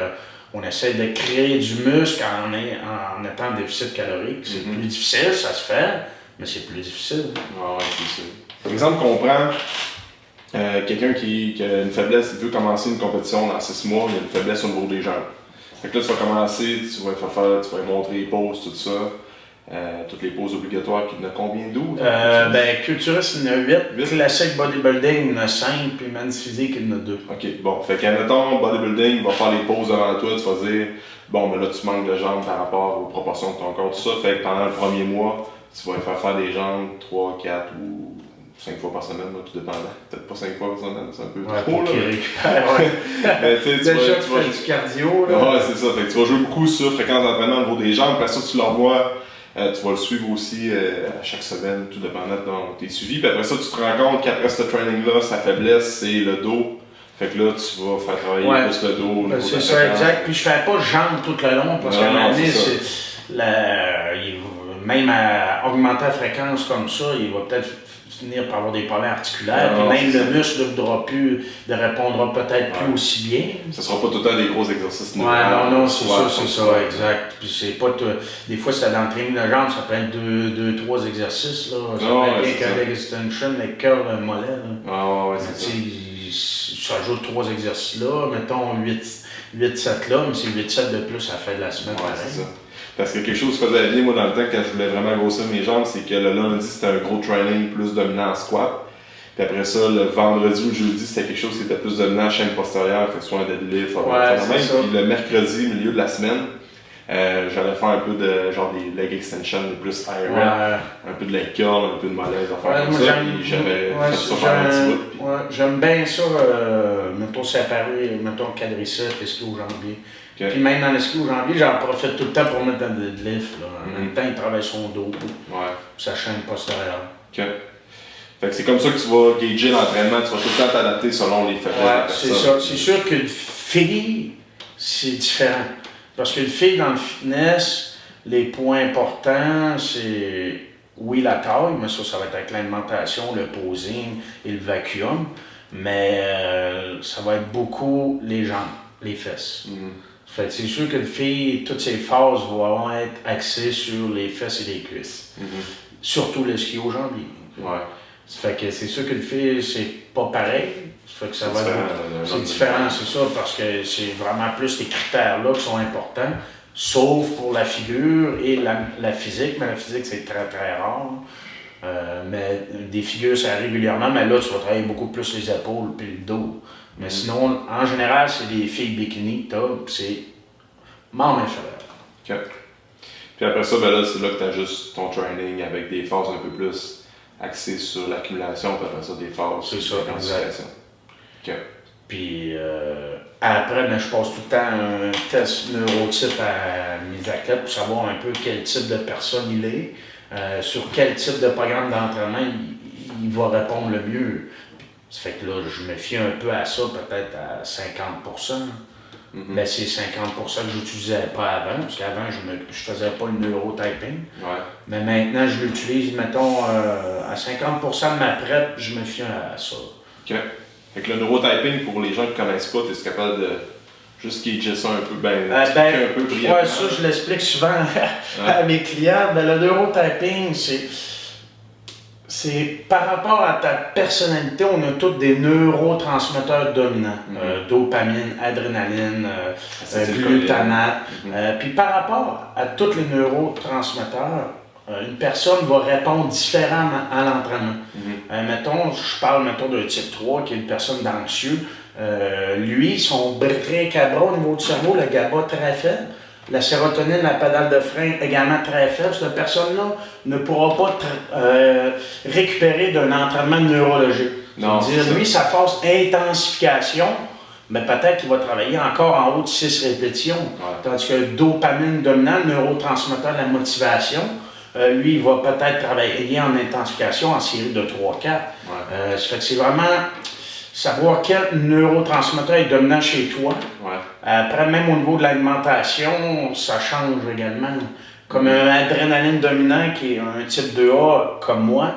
qu'on essaie de créer du muscle en étant en déficit calorique. C'est plus difficile, ça se fait, mais c'est plus difficile. Ouais, c'est sûr. Par exemple, qu'on prend quelqu'un qui a une faiblesse, il veut commencer une compétition dans 6 mois, il a une faiblesse au niveau des jambes. Fait que là, tu vas commencer, tu vas montrer les poses, tout ça. Toutes les poses obligatoires, il y en a combien, 12? Culturiste, il y en a 8. Classique bodybuilding, il y en a 5. Puis men's physique, il y en a 2. Ok, bon. Fait qu'admettons, bodybuilding, il va faire les poses devant toi, tu vas dire, bon, mais là, tu manques de jambes par rapport aux proportions de ton corps, tout ça. Fait que pendant le premier mois, tu vas faire des jambes 3, 4 ou 5 fois par semaine, là, tout dépendant. Peut-être pas 5 fois par semaine, c'est un peu trop, là. Mais tu sais, tu vas du cardio, là. Ouais, c'est ça. Fait que tu vas jouer beaucoup sur fréquence d'entraînement au niveau des jambes. Après ça, tu leur vois. Tu vas le suivre aussi à chaque semaine, tout dépendant de tes suivis. Puis après ça, tu te rends compte qu'après ce training-là, sa faiblesse, c'est le dos. Fait que là, tu vas faire travailler plus le dos. C'est ça, exact. Puis je fais pas jambes tout le long, parce qu'à un moment donné, même à augmenter la fréquence comme ça, il va peut-être finir par avoir des problèmes articulaires. Puis même le muscle ne répondra peut-être plus aussi bien. Ce sera pas tout le temps des gros exercices. Non, c'est ça, exact. Puis c'est pas des fois, c'est dans le training de jambes, ça peut être 2-3 exercices. Là. Ça peut être un leg extension, le cœur, le mollet. C'est ça. Ça ajoute 3 exercices-là, mettons 8-7 là, mais c'est 8-7 de plus à la fin de la semaine. C'est ça. Parce que quelque chose que je faisais bien, moi, dans le temps, quand je voulais vraiment grossir mes jambes, c'est que le lundi, c'était un gros training plus dominant en squat. Puis après ça, le vendredi ou le jeudi, c'était quelque chose qui était plus dominant à la chaîne postérieure, que ce soit un deadlift, Puis le mercredi, milieu de la semaine, j'allais faire un peu de genre des leg extensions, des plus high rep, un peu de leg curl, un peu de malaise, faire comme ça, puis j'avais fait ça pendant un petit bout. Ouais, j'aime bien ça, mettons séparer, mettons quadriceps, ischio-jambier. Okay. Puis même dans l'ischio-jambier, j'en profite tout le temps pour mettre dans le deadlift. En même temps, il travaille son dos, sa chaîne postérieure. Okay. Fait que c'est comme ça que tu vas gager l'entraînement, tu vas tout le temps t'adapter selon les faiblesses de la personne. C'est ça. C'est sûr qu'une fille, c'est différent. Parce qu'une fille dans le fitness, les points importants, c'est oui la taille, mais ça va être avec l'alimentation, le posing et le vacuum. Mais ça va être beaucoup les jambes, les fesses. Fait que c'est sûr qu'une fille, toutes ses phases vont être axées sur les fesses et les cuisses. Surtout le ski au jambier. Fait que c'est sûr qu'une fille, c'est pas pareil. Fait que ça va c'est différent, c'est ça, parce que c'est vraiment plus les critères-là qui sont importants, sauf pour la figure et la physique, mais la physique, c'est très, très rare. Mais des figures, ça arrive régulièrement, mais là, tu vas travailler beaucoup plus les épaules et le dos. Mais sinon, en général, c'est des filles bikini, c'est membre inférieur. OK. Puis après ça, ben là, c'est là que tu ajustes ton training avec des phases un peu plus axées sur l'accumulation, puis après ça, des phases sur la quantification. OK. Puis après, je passe tout le temps un test neurotype à mes athlètes pour savoir un peu quel type de personne il est, sur quel type de programme d'entraînement il va répondre le mieux. Ça fait que là, je me fie un peu à ça, peut-être à 50%. Mais c'est 50% que je n'utilisais pas avant, parce qu'avant, je faisais pas le neurotyping. Mais maintenant, je l'utilise, mettons, à 50% de ma prep, je me fie à ça. OK. Fait que le neurotyping, pour les gens qui ne connaissent pas, tu es capable de juste gager ça un peu, un peu brièvement. Ça, je l'explique souvent à mes clients. Le neurotyping, c'est par rapport à ta personnalité, on a tous des neurotransmetteurs dominants. Dopamine, adrénaline, glutamate. Puis par rapport à tous les neurotransmetteurs, une personne va répondre différemment à l'entraînement. Je parle d'un type 3 qui est une personne d'anxieux. Lui, son bric-à-brac au niveau du cerveau, le GABA très faible. La sérotonine, la pédale de frein également très faible. Cette personne-là ne pourra pas récupérer d'un entraînement neurologique. C'est-à-dire, lui, sa phase intensification, mais peut-être qu'il va travailler encore en haut de 6 répétitions. Tandis que le dopamine dominant, le neurotransmetteur de la motivation, lui, il va peut-être travailler en intensification en série de 3-4. Ça fait que c'est vraiment savoir quel neurotransmetteur est dominant chez toi. Après, même au niveau de l'alimentation, ça change également. Comme un adrénaline dominant qui est un type 2A comme moi,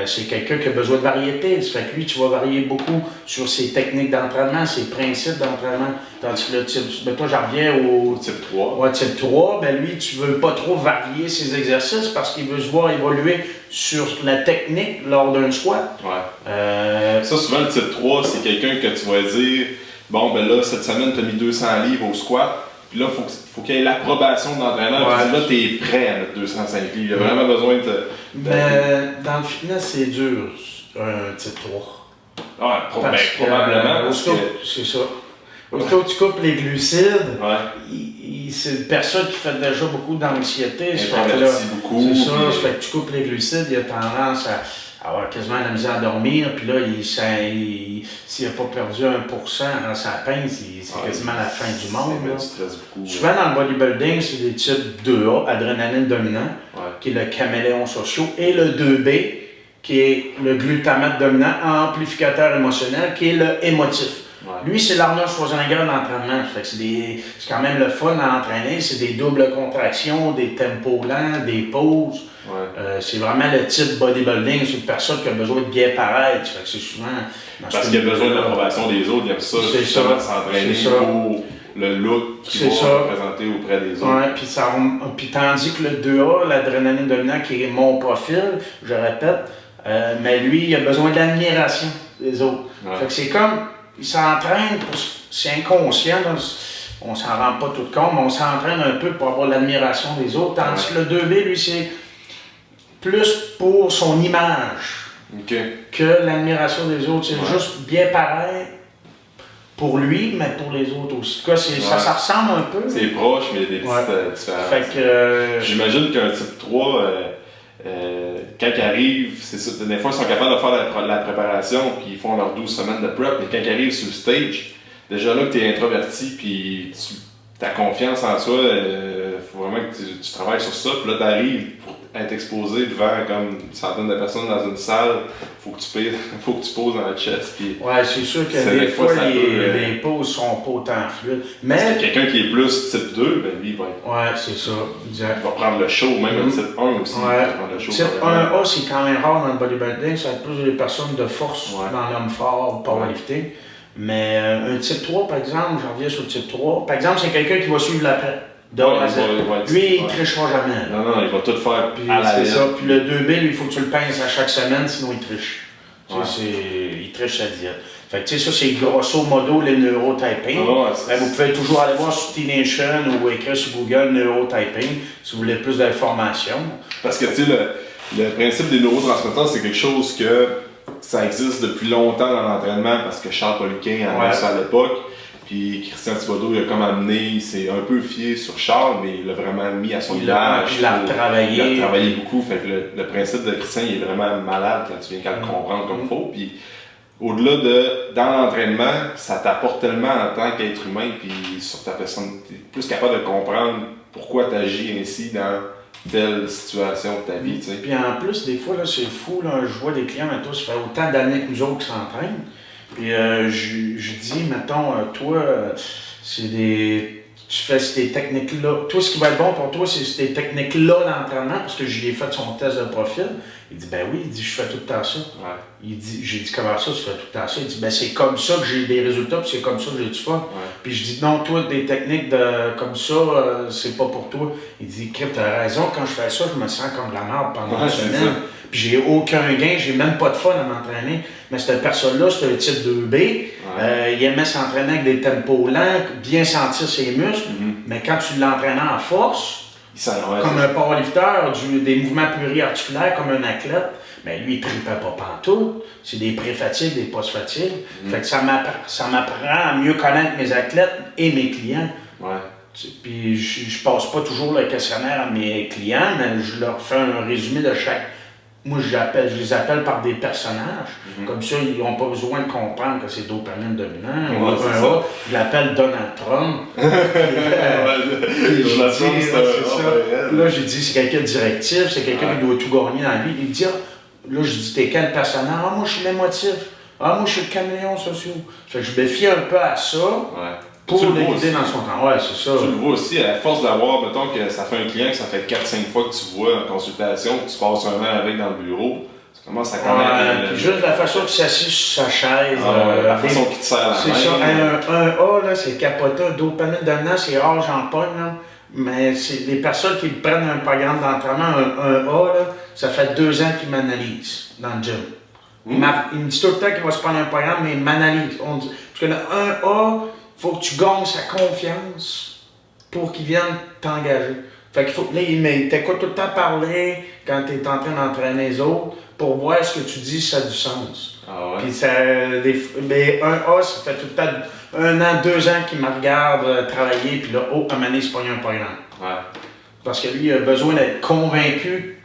c'est quelqu'un qui a besoin de variété. Ça fait que lui, tu vas varier beaucoup sur ses techniques d'entraînement, ses principes d'entraînement. Tandis que le type, toi, j'en reviens au type 3. Type 3, lui, tu veux pas trop varier ses exercices parce qu'il veut se voir évoluer sur la technique lors d'un squat. Ça, souvent, le type 3, c'est quelqu'un que tu vas dire, là, cette semaine, tu as mis 200 livres au squat. Puis là, il faut qu'il y ait l'approbation de l'entraîneur. Là, tu es prêt à mettre 205 livres. Il y a vraiment besoin de. Mais dans le fitness, c'est dur, un type 3. Probablement. C'est ça. Aussitôt que tu coupes les glucides, c'est une personne qui fait déjà beaucoup d'anxiété. C'est ça. Ça fait que tu coupes les glucides, il a tendance à avoir quasiment la misère à dormir, puis là, s'il n'a pas perdu 1% dans sa peine, c'est quasiment la fin du monde. Souvent, dans le bodybuilding, c'est des types 2A, adrénaline dominant, qui est le caméléon social, et le 2B, qui est le glutamate dominant, amplificateur émotionnel, qui est le émotif. Lui, c'est l'Arnold Schwarzenegger d'entraînement. C'est quand même le fun à entraîner. C'est des doubles contractions, des tempos lents, des pauses. C'est vraiment le type bodybuilding. C'est une personne qui a besoin de bien paraître. C'est souvent. Parce qu'il a besoin de l'approbation des autres. Il aime ça, justement, s'entraîner pour le look qu'il va présenter auprès des autres. Puis tandis que le 2A, l'adrénaline dominant, qui est mon profil, je répète, mais lui, il a besoin de l'admiration des autres. Fait que c'est comme. Il s'entraîne, c'est inconscient, là, on s'en rend pas tout compte, mais on s'entraîne un peu pour avoir l'admiration des autres. Tandis que le 2B, lui, c'est plus pour son image. que l'admiration des autres. C'est juste bien pareil pour lui, mais pour les autres aussi. En tout cas, ça ressemble un peu. C'est proche, mais il y a des petites différences. Fait que, j'imagine qu'un type 3, quand ils arrivent, c'est ça, des fois ils sont capables de faire la préparation, puis ils font leurs 12 semaines de prep, mais quand ils arrivent sur le stage, déjà là que tu es introverti, puis ta confiance en soi, faut vraiment que tu travailles sur ça, puis là tu arrives pour être exposé devant comme une centaine de personnes dans une salle, faut que tu poses dans le chest. Puis ouais, c'est sûr que des fois les pauses sont pas autant fluides. Mais parce que quelqu'un qui est plus type 2, ben lui il va être. Ouais, c'est ça. Exact. Il va prendre le show, même un type 1 aussi. Ouais. Il va prendre le show. Type 1A, c'est quand même rare dans le bodybuilding, ça va être plus des personnes de force dans l'homme fort, powerlifting. Mais un type 3, par exemple, j'en reviens sur le type 3. Par exemple, c'est quelqu'un qui va suivre l'après. Lui, il ne trichera jamais. Non, il va tout faire c'est ça. Puis le 2B, lui, il faut que tu le pinces à chaque semaine, sinon il triche. Il triche sa diète. Fait que, tu sais, ça, c'est grosso modo les neurotyping. Vous pouvez toujours aller voir sur T-Nation ou écrire sur Google neurotyping si vous voulez plus d'informations. Parce que, tu sais, le principe des neurotransmetteurs, c'est quelque chose que ça existe depuis longtemps dans l'entraînement parce que Charles Poliquin a fait ça à l'époque. Puis Christian Thibodeau, il a comme amené, il s'est un peu fié sur Charles, mais il l'a vraiment mis à son image. Il l'a travaillé. Il a travaillé beaucoup. Fait que le principe de Christian, il est vraiment malade quand tu viens qu'à le comprendre comme il faut. Puis au-delà dans l'entraînement, ça t'apporte tellement en tant qu'être humain, puis sur ta personne, tu es plus capable de comprendre pourquoi tu agis ainsi dans telle situation de ta vie. T'sais. Puis en plus, des fois, là, c'est fou, là, je vois des clients, ça fait autant d'années que nous autres qui s'entraînent. Puis je dis, mettons, toi, tu fais ces techniques-là. Toi, ce qui va être bon pour toi, c'est ces techniques-là d'entraînement, parce que j'ai fait son test de profil. Il dit, ben oui, il dit, je fais tout le temps ça. Ouais. J'ai dit, comment ça, tu fais tout le temps ça? Il dit, ben c'est comme ça que j'ai des résultats, puis c'est comme ça que j'ai du fun. Ouais. Puis je dis, non, toi, des techniques comme ça, c'est pas pour toi. Il dit, Crip, t'as raison, quand je fais ça, je me sens comme de la merde pendant une semaine. Puis j'ai aucun gain, j'ai même pas de fun à m'entraîner. Mais cette personne-là, c'est un type 2B. Il aimait s'entraîner avec des tempos lents, bien sentir ses muscles. Mais quand tu l'entraînais en force, comme un powerlifter, des mouvements pluriarticulaires, comme un athlète, mais lui, il ne tripait pas pantoute. C'est des pré-fatigues, des post-fatigues. Fait que ça m'apprend à mieux connaître mes athlètes et mes clients. Puis je passe pas toujours le questionnaire à mes clients, mais je leur fais un résumé de chaque. Moi, je les appelle par des personnages. Comme ça, ils n'ont pas besoin de comprendre que c'est dopamine dominant. Je l'appelle Donald Trump. Là, j'ai dit, c'est quelqu'un de directif, c'est quelqu'un qui doit tout gagner dans la vie. Il me dit, là, je dis, t'es quel personnage? Ah, moi, je suis l'émotif. Ah, moi, je suis le caméléon social. Fait que je me fie un peu à ça. Pour l'aider dans son temps. Ouais, c'est ça. Tu le vois aussi, à force d'avoir, mettons que ça fait un client que ça fait 4-5 fois que tu vois en consultation, que tu passes un an avec dans le bureau, ça commence à connaître. Puis juste la façon qu'il s'assied sur sa chaise. La façon qu'il te serre la main. C'est ça. Un A, là, c'est capoté. Un dopamine dominant, c'est rare, j'en pogne, là. Mais c'est les personnes qui prennent un programme d'entraînement, un A, là, ça fait 2 ans qu'ils m'analysent dans le gym. Il me dit tout le temps qu'il va se prendre un programme, mais il m'analyse. Parce que un A, il faut que tu gagnes sa confiance pour qu'il vienne t'engager. Fait qu'il faut là, il t'écoute tout le temps parler quand tu es en train d'entraîner les autres pour voir ce que tu dis, ça a du sens. Puis mais un A, ça fait tout le temps 1 an, 2 ans qu'il me regarde travailler, puis là, à un moment donné, c'est pas un programme. Parce que lui, il a besoin d'être convaincu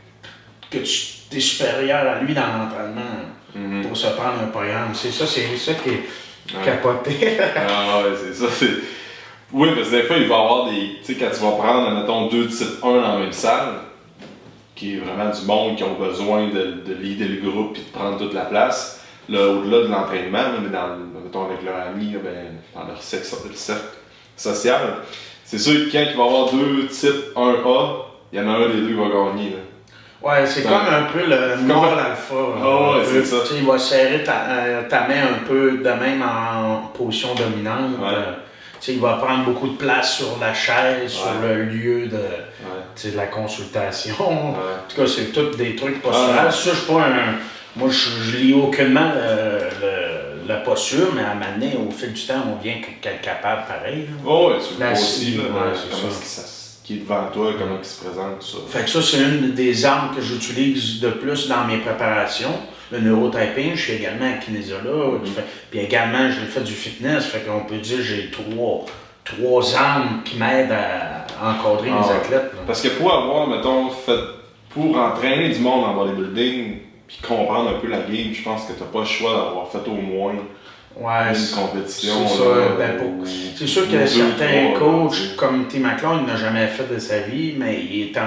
que tu es supérieur à lui dans l'entraînement pour se prendre un programme. C'est ça qui est capoté. C'est ça. Oui, parce que des fois, il va y avoir des. Tu sais, quand tu vas prendre, mettons, 2 types 1 dans la même salle, qui est vraiment du monde qui ont besoin de leader le groupe et de prendre toute la place, là, au-delà de l'entraînement, mais mettons, avec leurs amis, dans leur cercle social, c'est sûr que quand il va y avoir 2 types 1A, il y en a un des deux qui va gagner. Là. Ouais, c'est comme un peu le mâle alpha. C'est ça. Il va serrer ta main un peu de même en position dominante. Il va prendre beaucoup de place sur la chaise, sur le lieu de la consultation. En tout cas, c'est tous des trucs posturales. Ça, je suis pas moi, je lis aucunement la posture, mais à un moment donné, au fil du temps, on vient être capable pareil. Tu le vois aussi, qui est devant toi, comment il se présente, tout ça. Fait que ça, c'est une des armes que j'utilise de plus dans mes préparations. le neurotyping, je suis également kinésiologue. Puis également, j'ai fait du fitness, fait qu'on peut dire que j'ai trois armes qui m'aident à encadrer mes athlètes. Là. Parce que pour avoir, mettons, pour entraîner du monde en bodybuilding, puis comprendre un peu la game, je pense que tu n'as pas le choix d'avoir fait au moins une compétition. C'est sûr qu'il y a certains coachs, comme Tim McLeod, il n'a jamais fait de sa vie, mais c'est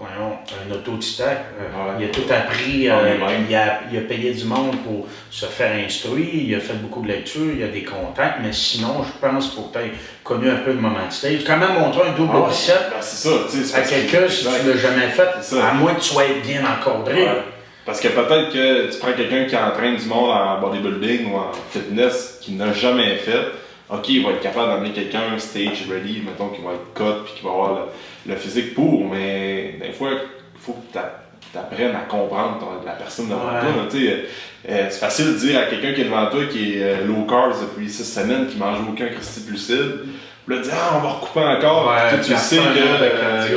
un autodidacte. Il a tout appris, il a payé du monde pour se faire instruire, il a fait beaucoup de lectures, il a des contacts, mais sinon, je pense pour peut-être connu un peu de moment de stage. Quand même montrer un double bicep à quelqu'un si tu ne l'as jamais fait, à moins que tu sois bien encadré. Ouais. Parce que peut-être que tu prends quelqu'un qui entraîne du monde en bodybuilding ou en fitness qui n'a jamais fait, ok, il va être capable d'amener quelqu'un stage ready, mettons, qui va être cut puis qui va avoir le physique pour, mais des fois, il faut que tu apprennes à comprendre la personne devant toi. C'est facile de dire à quelqu'un qui est devant toi, qui est low carbs depuis 6 semaines, qui mange aucun cristal glucide, puis là, dire on va recouper encore. Tu sais que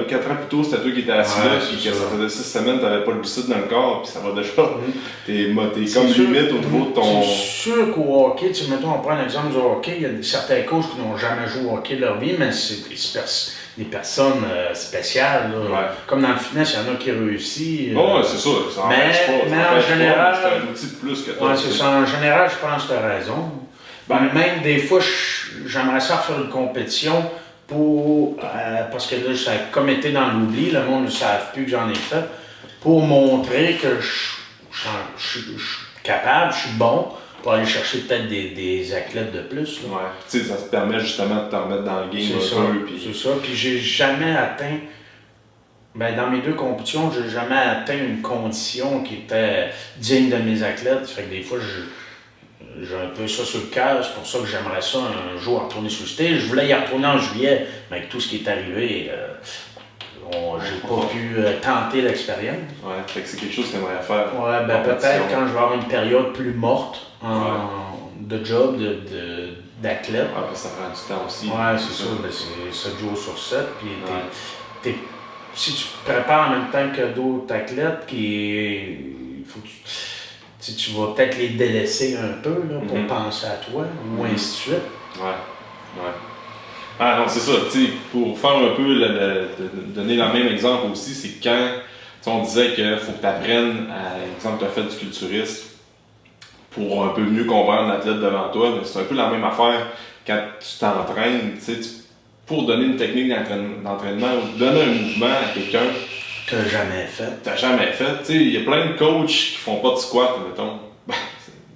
4 ans plus tôt, c'était toi qui étais assis là, puis que ça faisait 6 semaines, tu n'avais pas le glucide dans le corps, puis ça va déjà. T'es comme limite au niveau de ton. C'est sûr qu'au hockey, mettons, on prend l'exemple du hockey, il y a certains coachs qui n'ont jamais joué au hockey de leur vie, mais c'est des personnes spéciales. Comme dans le fitness, il y en a qui réussissent. C'est ça. Mais en général. C'est un outil de plus que toi. C'est ça. En général, je pense que tu as raison. Même des fois, j'aimerais ça faire une compétition parce que là, ça a comme été dans l'oubli, le monde ne savent plus que j'en ai fait, pour montrer que je suis capable, je suis bon, pour aller chercher peut-être des athlètes de plus. Là. Ça te permet justement de te remettre dans le game C'est ça. Puis j'ai jamais atteint, dans mes 2 compétitions, j'ai jamais atteint une condition qui était digne de mes athlètes. Fait que des fois, j'ai un peu ça sur le cœur, c'est pour ça que j'aimerais ça un jour retourner sur le stage. Je voulais y retourner en juillet, mais avec tout ce qui est arrivé, j'ai pas pu tenter l'expérience. Fait que c'est quelque chose que t'aimerais faire. Peut-être quand je vais avoir une période plus morte de job, d'athlète. Ça prend du temps aussi. C'est ça. C'est 7 jours sur 7. Puis si tu te prépares en même temps que d'autres athlètes, il faut que tu vas peut-être les délaisser un peu là, pour penser à toi, ou ainsi de suite. Non, c'est ça. Pour faire un peu, donner le même exemple aussi, c'est quand on disait qu'il faut que tu apprennes, exemple, tu as fait du culturiste pour un peu mieux comprendre l'athlète devant toi, mais c'est un peu la même affaire quand tu t'entraînes, pour donner une technique d'entraînement ou donner un mouvement à quelqu'un. T'as jamais fait. Il y a plein de coachs qui font pas de squat, mettons.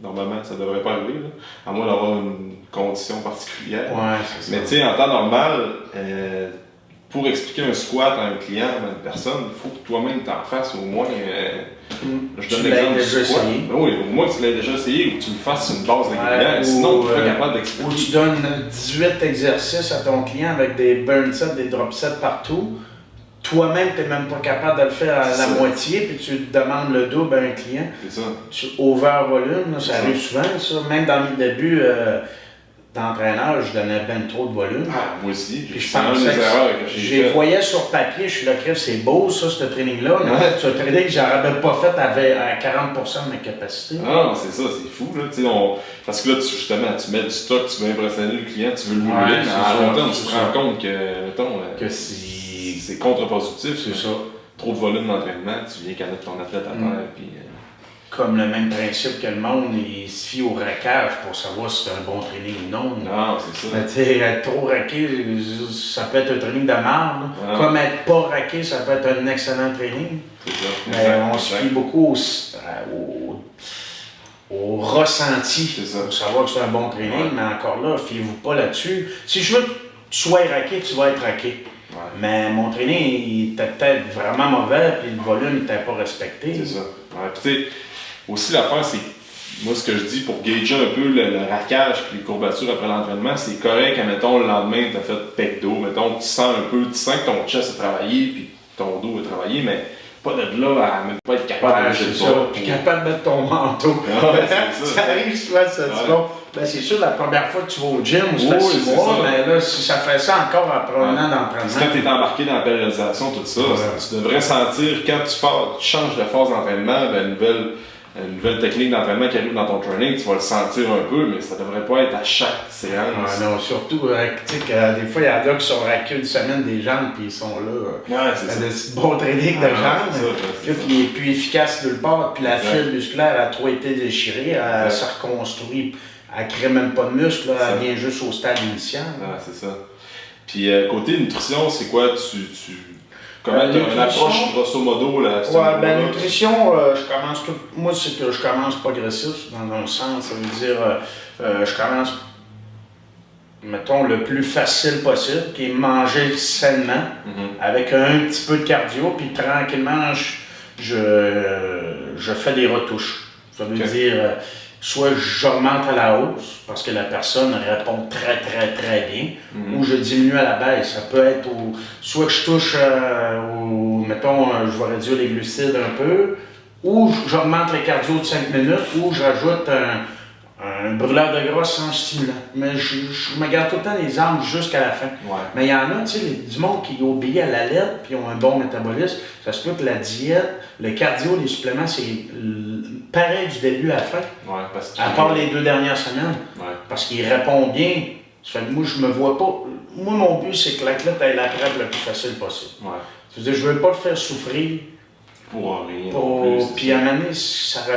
Normalement, ça devrait pas arriver, là, à moins d'avoir une condition particulière. C'est ça. Mais en temps normal, pour expliquer un squat à un client, à une personne, il faut que toi-même t'en fasses au moins. Je donne l'exemple du squat. Oui, au moins que tu l'aies déjà essayé ou que tu le fasses sur une base régulière. Sinon, tu n'es pas capable d'expliquer. Ou tu donnes 18 exercices à ton client avec des burn sets, des drop sets partout. Toi-même, tu n'es même pas capable de le faire à la moitié, puis tu demandes le double à un client. C'est ça. Tu over-volume, ça arrive souvent, ça. Même dans mes débuts d'entraîneur, je donnais ben trop de volume. Moi aussi. Puis je pensais que je les voyais sur papier, je suis là, c'est beau ça, ce training-là. Ce training que j'aurais pas fait avait à 40% de ma capacité. C'est ça, c'est fou. Là. Parce que là, justement, tu mets du stock, tu veux impressionner le client, tu veux le mouler, mais à long terme, tu te rends compte que c'est contre-productif. C'est ça. Trop de volume d'entraînement, tu viens connaître ton athlète à terre. Puis, comme le même principe que le monde, il se fie au raquage pour savoir si c'est un bon training ou non. Non, c'est ça. Mais être trop raqué, ça peut être un training de marde. Comme être pas raqué, ça peut être un excellent training. C'est ça. Mais on se fie beaucoup au ressenti pour savoir que c'est un bon training. Mais encore là, fiez-vous pas là-dessus. Si je veux que tu sois raqué, tu vas être raqué. Mais mon training, il était peut-être vraiment mauvais, puis le volume n'était pas respecté. C'est ça. Puis aussi l'affaire, c'est, moi ce que je dis pour gager un peu le raquage et les courbatures après l'entraînement, c'est correct, admettons, le lendemain, tu as fait pec dos, mettons, tu sens que ton chest a travaillé, puis ton dos a travaillé, mais pas de là à même pas être capable de c'est ça. Puis capable de mettre ton manteau. Ça arrive souvent, ça. Ben, c'est sûr, la première fois que tu vas au gym, ça fait 6 mois, mais là, si ça fait ça encore après un an d'entraînement. Quand tu es embarqué dans la périodisation, tout ça, tu devrais sentir, quand tu changes de phase d'entraînement, ben, une nouvelle technique d'entraînement qui arrive dans ton training, tu vas le sentir un peu, mais ça devrait pas être à chaque séance. Non, surtout, tu sais, que des fois, il y en a qui sont raqués une semaine des jambes, puis ils sont là. C'est bon training de jambes, qui est plus efficace de le part, puis la fibre musculaire a trop été déchirée, elle se reconstruit. Elle ne crée même pas de muscle, elle vient juste au stade initial. C'est ça. Puis côté nutrition, c'est quoi? Comment tu as une approche grosso modo là? Nutrition, moi c'est que je commence progressif dans un sens, ça veut dire je commence, mettons, le plus facile possible, qui est manger sainement, avec un petit peu de cardio, puis tranquillement je fais des retouches. Ça veut dire soit j'augmente à la hausse parce que la personne répond très très très bien, ou je diminue à la baisse. Ça peut être soit que je touche mettons, je vais réduire les glucides un peu, ou j'augmente le cardio de 5 minutes, ou je rajoute un brûleur de gras sans stimulant. Mais je me garde tout le temps les armes jusqu'à la fin. Mais il y en a, tu sais, du monde qui obéit à la lettre puis ont un bon métabolisme. Ça se peut que la diète, le cardio, les suppléments, c'est pareil du début à la fin. À part les 2 dernières semaines. Parce qu'il répond bien. Ça fait que moi, je me vois pas. Moi, mon but, c'est que l'athlète ait la prep le plus facile possible. C'est-à-dire, je veux pas le faire souffrir. Pour rien. Puis à un moment donné, ça va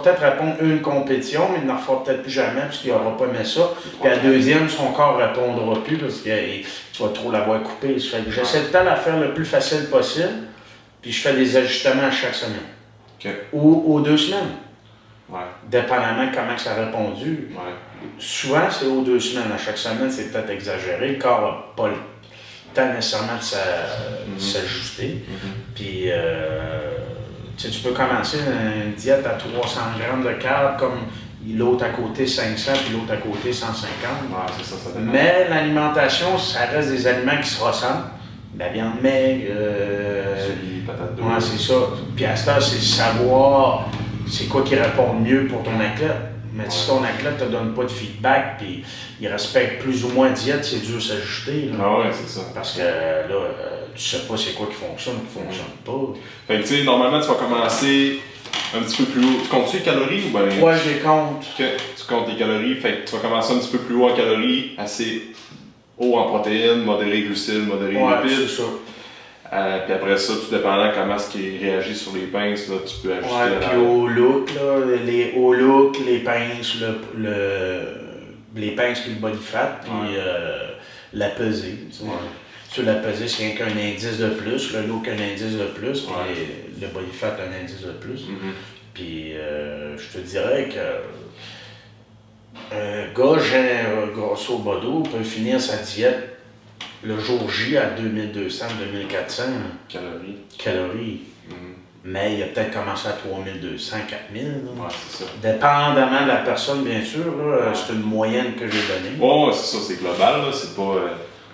peut-être répondre une compétition, mais il n'en fera peut-être plus jamais parce qu'il n'aura pas aimé ça. Puis à la deuxième, son corps ne répondra plus parce que tu vas trop l'avoir coupé. J'essaie tout le temps de la faire le plus facile possible, puis je fais des ajustements à chaque semaine. Ou aux 2 semaines. Dépendamment de comment ça a répondu. Souvent, c'est aux 2 semaines. À chaque semaine, c'est peut-être exagéré. Le corps n'a pas le temps nécessairement de s'ajuster. Puis, tu peux commencer une diète à 300 grammes de carbs comme l'autre à côté 500 puis l'autre à côté 150. Ça mais l'alimentation, ça reste des aliments qui se ressemblent. La viande maigre, patates douces. C'est ça. Puis à ce temps, c'est savoir c'est quoi qui répond mieux pour ton athlète. Mais si ton athlète ne te donne pas de feedback puis il respecte plus ou moins la diète, c'est dur de s'ajuster. C'est ça. Parce que là, tu sais pas c'est quoi qui fonctionne fonctionne pas. Fait que tu sais, normalement, tu vas commencer un petit peu plus haut. Tu comptes-tu les calories ou bien? Ouais, je les compte. Tu comptes les calories, fait que tu vas commencer un petit peu plus haut en calories, assez haut en protéines, modéré glucides, modéré lipides. C'est ça. Puis après ça, tout dépendant comment est-ce qu'il réagit sur les pinces, là, tu peux ajuster puis au look, les pinces, les pinces puis le body fat, puis la pesée. Sur la pesée, c'est rien qu'un indice de plus, le look un indice de plus, puis le body fat un indice de plus. Puis je te dirais que un gars, grosso modo, peut finir sa diète le jour J à 2200, 2400 calories. Mais il a peut-être commencé à 3200, 4000. C'est ça. Dépendamment de la personne, bien sûr. C'est une moyenne que j'ai donnée. C'est ça, c'est global. Là. C'est pas,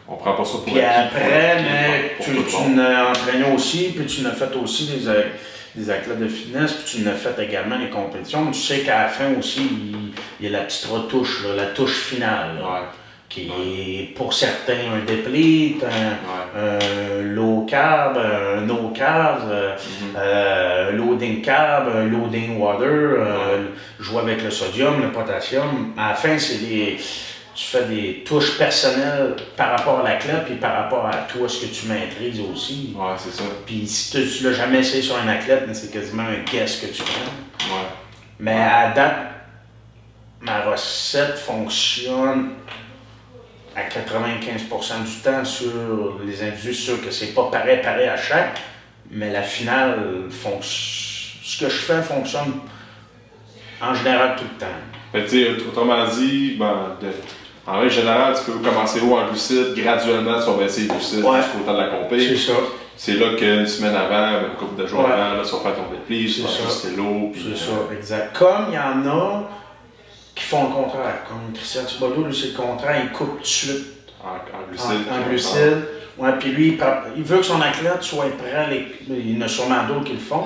on prend pas ça pour puis après, tu n'as entraîné aussi, puis tu n'as fait aussi des athlètes de fitness, puis tu n'as fait également des compétitions. Mais tu sais qu'à la fin aussi, il y a la petite retouche, la touche finale. Qui est pour certains un déplete, un low carb, un no carb, loading carb, un loading water, jouer avec le sodium, le potassium. À la fin, tu fais des touches personnelles par rapport à l'athlète puis par rapport à toi, ce que tu maîtrises aussi. C'est ça. Puis si tu l'as jamais essayé sur un athlète, c'est quasiment un guess que tu prends. Mais à date, ma recette fonctionne à 95% du temps sur les individus, sûr que c'est pas pareil à chaque, mais la finale, ce que je fais fonctionne en général tout le temps. Fait que, autrement dit, en règle générale, tu peux commencer haut en glucides, graduellement tu vas baisser les glucides jusqu'au temps de la compé. C'est ça. C'est là qu'une semaine avant, une couple de jours avant, là, tu vas faire ton dépli, tu vas ajuster l'eau. C'est ça, exact. Comme il y en a qui font le contraire. Comme Christian Thibodeau, lui, c'est le contraire, il coupe tout de suite. En glucides. En glucides. Ouais, puis lui, il veut que son athlète soit prêt, il y en a sûrement d'autres qui le font,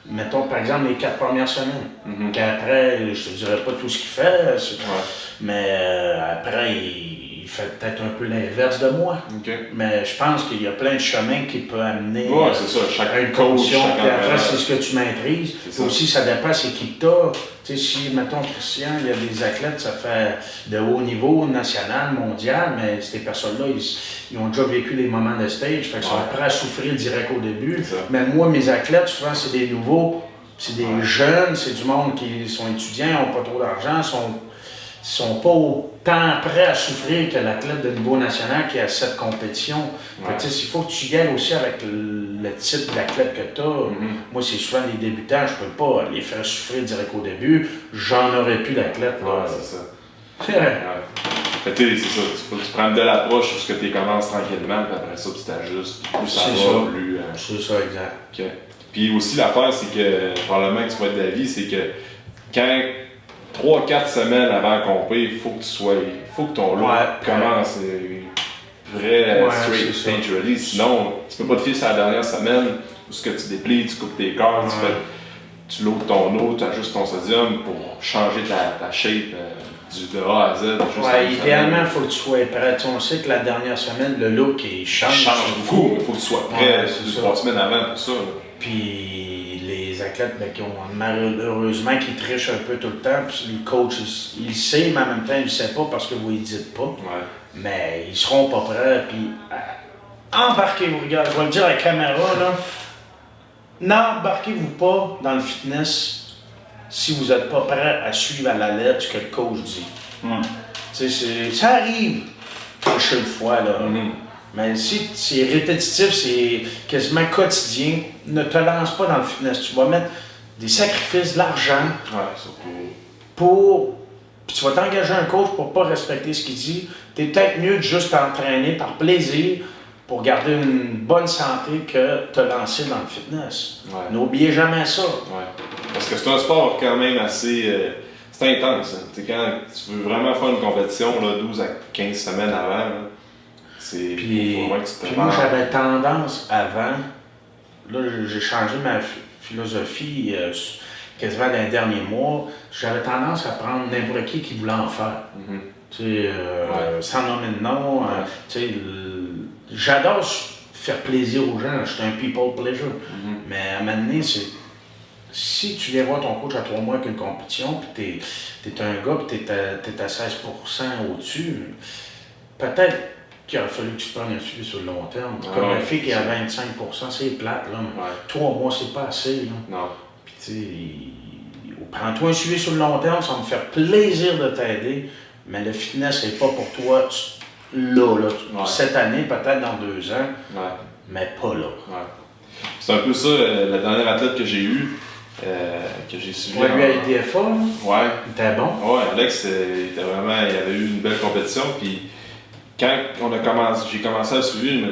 mettons par exemple les 4 premières semaines. Puis après, je te dirais pas tout ce qu'il fait, mais après, il fait peut-être un peu l'inverse de moi. Mais je pense qu'il y a plein de chemins qui peuvent amener c'est ça. Chaque à une coach, condition. chaque Puis après, entraîneur. c'est ce que tu maîtrises. Puis aussi, ça dépend c'est qui que t'as. Tu sais, si, mettons, Christian, il y a des athlètes, ça fait de haut niveau, national, mondial, mais ces personnes-là, ils ont déjà vécu des moments de stage, fait qu'ils sont prêts à souffrir direct au début. Mais moi, mes athlètes, souvent, c'est des nouveaux, c'est des jeunes, c'est du monde qui sont étudiants, n'ont pas trop d'argent, sont pas autant prêts à souffrir que l'athlète de niveau national qui a cette compétition. Fait que, il faut que tu y ailles aussi avec le type d'athlète que tu as. Moi, c'est souvent les débutants, je peux pas les faire souffrir direct au début. J'en aurais plus d'athlètes. C'est ça. Fait que c'est ça, tu prends une belle approche sur ce que tu commences tranquillement, puis après ça, tu t'ajustes, plus ça va, plus... C'est ça, exact. Puis aussi, l'affaire, c'est que, probablement que tu vas être d'avis, c'est que quand 3-4 semaines avant la compé, il faut que ton lot commence vrai straight stage release. Sinon, tu peux pas te fier sur la dernière semaine où ce que tu déplies, tu coupes tes corps, tu loads ton eau, tu ajustes ton sodium pour changer ta shape de A à Z. Idéalement, il faut que tu sois prêt. On sait que la dernière semaine, le look il change beaucoup. Il faut que tu sois prêt 2-3 semaines avant pour ça. Puis les athlètes qui ont malheureusement qui trichent un peu tout le temps, puis le coach il le sait, mais en même temps il le sait pas parce que vous ne le dites pas. Mais ils seront pas prêts. Puis embarquez-vous, regarde, je vais le dire à la caméra là. N'embarquez-vous pas dans le fitness si vous n'êtes pas prêt à suivre à la lettre ce que le coach dit. Ça arrive une seule fois là. Mais si c'est répétitif, c'est quasiment quotidien, ne te lance pas dans le fitness. Tu vas mettre des sacrifices, de l'argent pour... Puis tu vas t'engager un coach pour ne pas respecter ce qu'il dit. Tu es peut-être mieux de juste t'entraîner par plaisir pour garder une bonne santé que te lancer dans le fitness. N'oubliez jamais ça. Parce que c'est un sport quand même assez... c'est intense. Hein. Quand tu veux vraiment faire une compétition là, 12 à 15 semaines avant, là, puis moi, j'avais tendance avant, là j'ai changé ma philosophie quasiment dans les derniers mois, j'avais tendance à prendre n'importe qui voulait en faire. Sans nommer de nom. J'adore faire plaisir aux gens, je suis un people pleasure. Mais à un moment donné, si tu viens voir ton coach à 3 mois avec une compétition, puis t'es un gars, puis t'es à 16% au-dessus, peut-être qu'il aurait fallu que tu te prennes un suivi sur le long terme. Comme la fille qui est à 25%, c'est plate, là. 3 mois, c'est pas assez, là. Non. Puis, tu sais, prends-toi un suivi sur le long terme, ça va me faire plaisir de t'aider, mais le fitness, c'est pas pour toi là. Cette année, peut-être dans 2 ans, mais pas là. C'est un peu ça, la dernière athlète que j'ai eue, que j'ai suivi. Lui à IDFA, il était bon. Alex, il avait eu une belle compétition, puis quand j'ai commencé à le suivre,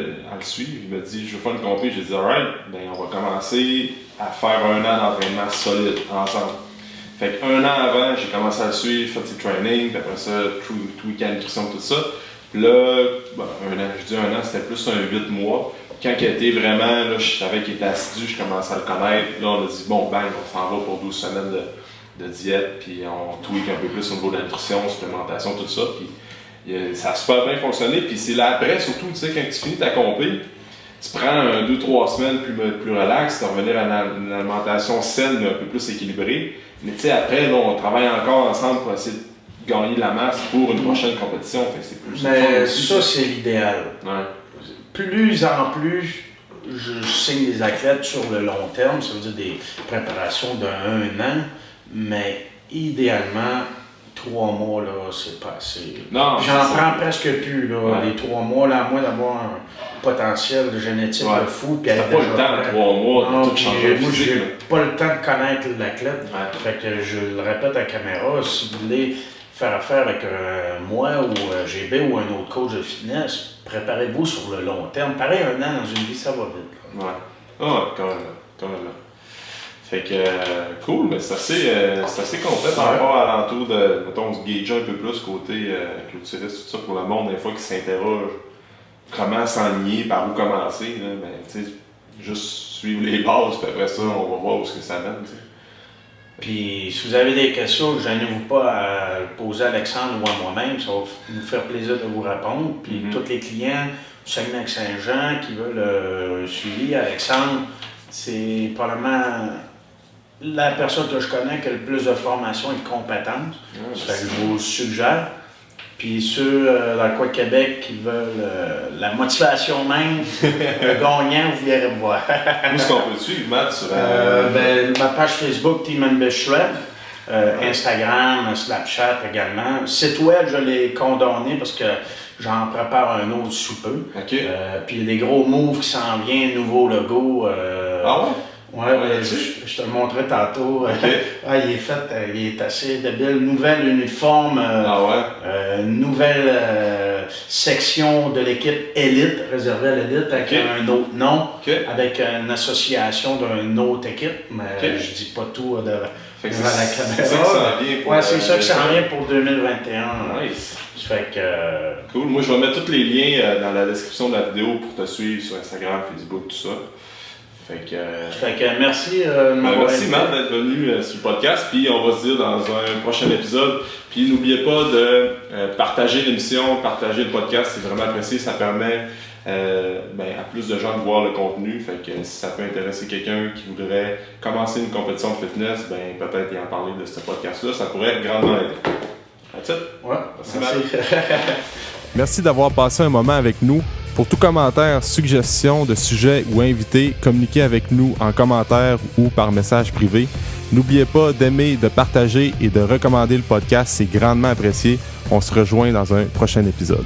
il m'a dit, je veux faire une compé. J'ai dit, alright, on va commencer à faire 1 an d'entraînement solide ensemble. Fait qu'1 an avant, j'ai commencé à le suivre, fatigue training, puis après ça, tout week-end nutrition, tout ça. Puis là, 1 an, je dis 1 an, c'était plus un 8 mois. Quand il était vraiment, là, je savais qu'il était assidu, je commençais à le connaître. Là, on a dit, bon, bang, on s'en va pour 12 semaines de diète, puis on tweak un peu plus au niveau de la nutrition, supplémentation, tout ça. Puis ça a super bien fonctionné. Puis c'est là après, surtout, tu sais, quand tu finis ta compé, tu prends 2-3 semaines plus relax, tu vas revenir à une alimentation saine, mais un peu plus équilibrée. Mais tu sais, après, là, on travaille encore ensemble pour essayer de gagner de la masse pour une prochaine compétition. Fait que c'est plus ça, c'est l'idéal. Plus en plus, je signe des athlètes sur le long terme, ça veut dire des préparations d'1 an, mais idéalement, 3 mois, là, c'est pas assez. J'en prends presque plus, là, les 3 mois, là, à moins d'avoir un potentiel de génétique de fou. T'as pas le temps de 3 mois de tout changer. Moi, j'ai pas le temps de connaître l'athlète. Fait que je le répète à la caméra, si vous voulez faire affaire avec moi ou GB ou un autre coach de fitness, préparez-vous sur le long terme. Pareil, 1 an dans une vie, ça va vite. Quand même. Fait que, cool, mais c'est assez complet par rapport à l'entour de, mettons, se gager un peu plus côté culturiste, tout ça, pour le monde, des fois, qui s'interroge comment s'enligner, par où commencer. Là, ben, tu sais, juste suivre les bases, puis après ça, on va voir où ce que ça mène. T'sais. Puis, si vous avez des questions, gênez-vous pas à le poser à Alexandre ou à moi-même. Ça va nous faire plaisir de vous répondre. Puis, tous les clients du Saguenay-Lac-Saint-Jean qui veulent suivre Alexandre, c'est probablement la personne que je connais qui a le plus de formation et de compétences. Ça fait que je vous le suggère. Puis ceux dans le coin de Québec qui veulent la motivation même, le gagnant, vous irez me voir. Où est-ce qu'on peut te suivre, Matt? Sur, ma page Facebook, Team Ambish Shred, Instagram, Snapchat également. Site web, je l'ai condamné parce que j'en prépare un autre sous peu. Okay. Puis il y a des gros moves qui s'en viennent, nouveau logo. Ah ouais? Ouais, je te le montrais tantôt. Okay. Il est fait, il est assez débile. Nouvel uniforme, nouvelle section de l'équipe élite, réservée à l'élite, avec un autre nom, avec une association d'une autre équipe, mais je dis pas tout devant la caméra. C'est ça qui s'en vient pour, c'est ça qui s'en vient pour 2021. Nice. Fait que, cool. Moi, je vais mettre tous les liens dans la description de la vidéo pour te suivre sur Instagram, Facebook, tout ça. Fait que merci. Merci Matt d'être venu sur le podcast. Puis on va se dire dans un prochain épisode. Puis n'oubliez pas de partager l'émission, partager le podcast, c'est vraiment apprécié. Ça permet à plus de gens de voir le contenu. Fait que si ça peut intéresser quelqu'un qui voudrait commencer une compétition de fitness, peut-être y en parler de ce podcast-là. Ça pourrait grandement aider. That's it. Ouais. Merci Matt. Merci d'avoir passé un moment avec nous. Pour tout commentaire, suggestion de sujet ou invité, communiquez avec nous en commentaire ou par message privé. N'oubliez pas d'aimer, de partager et de recommander le podcast, c'est grandement apprécié. On se rejoint dans un prochain épisode.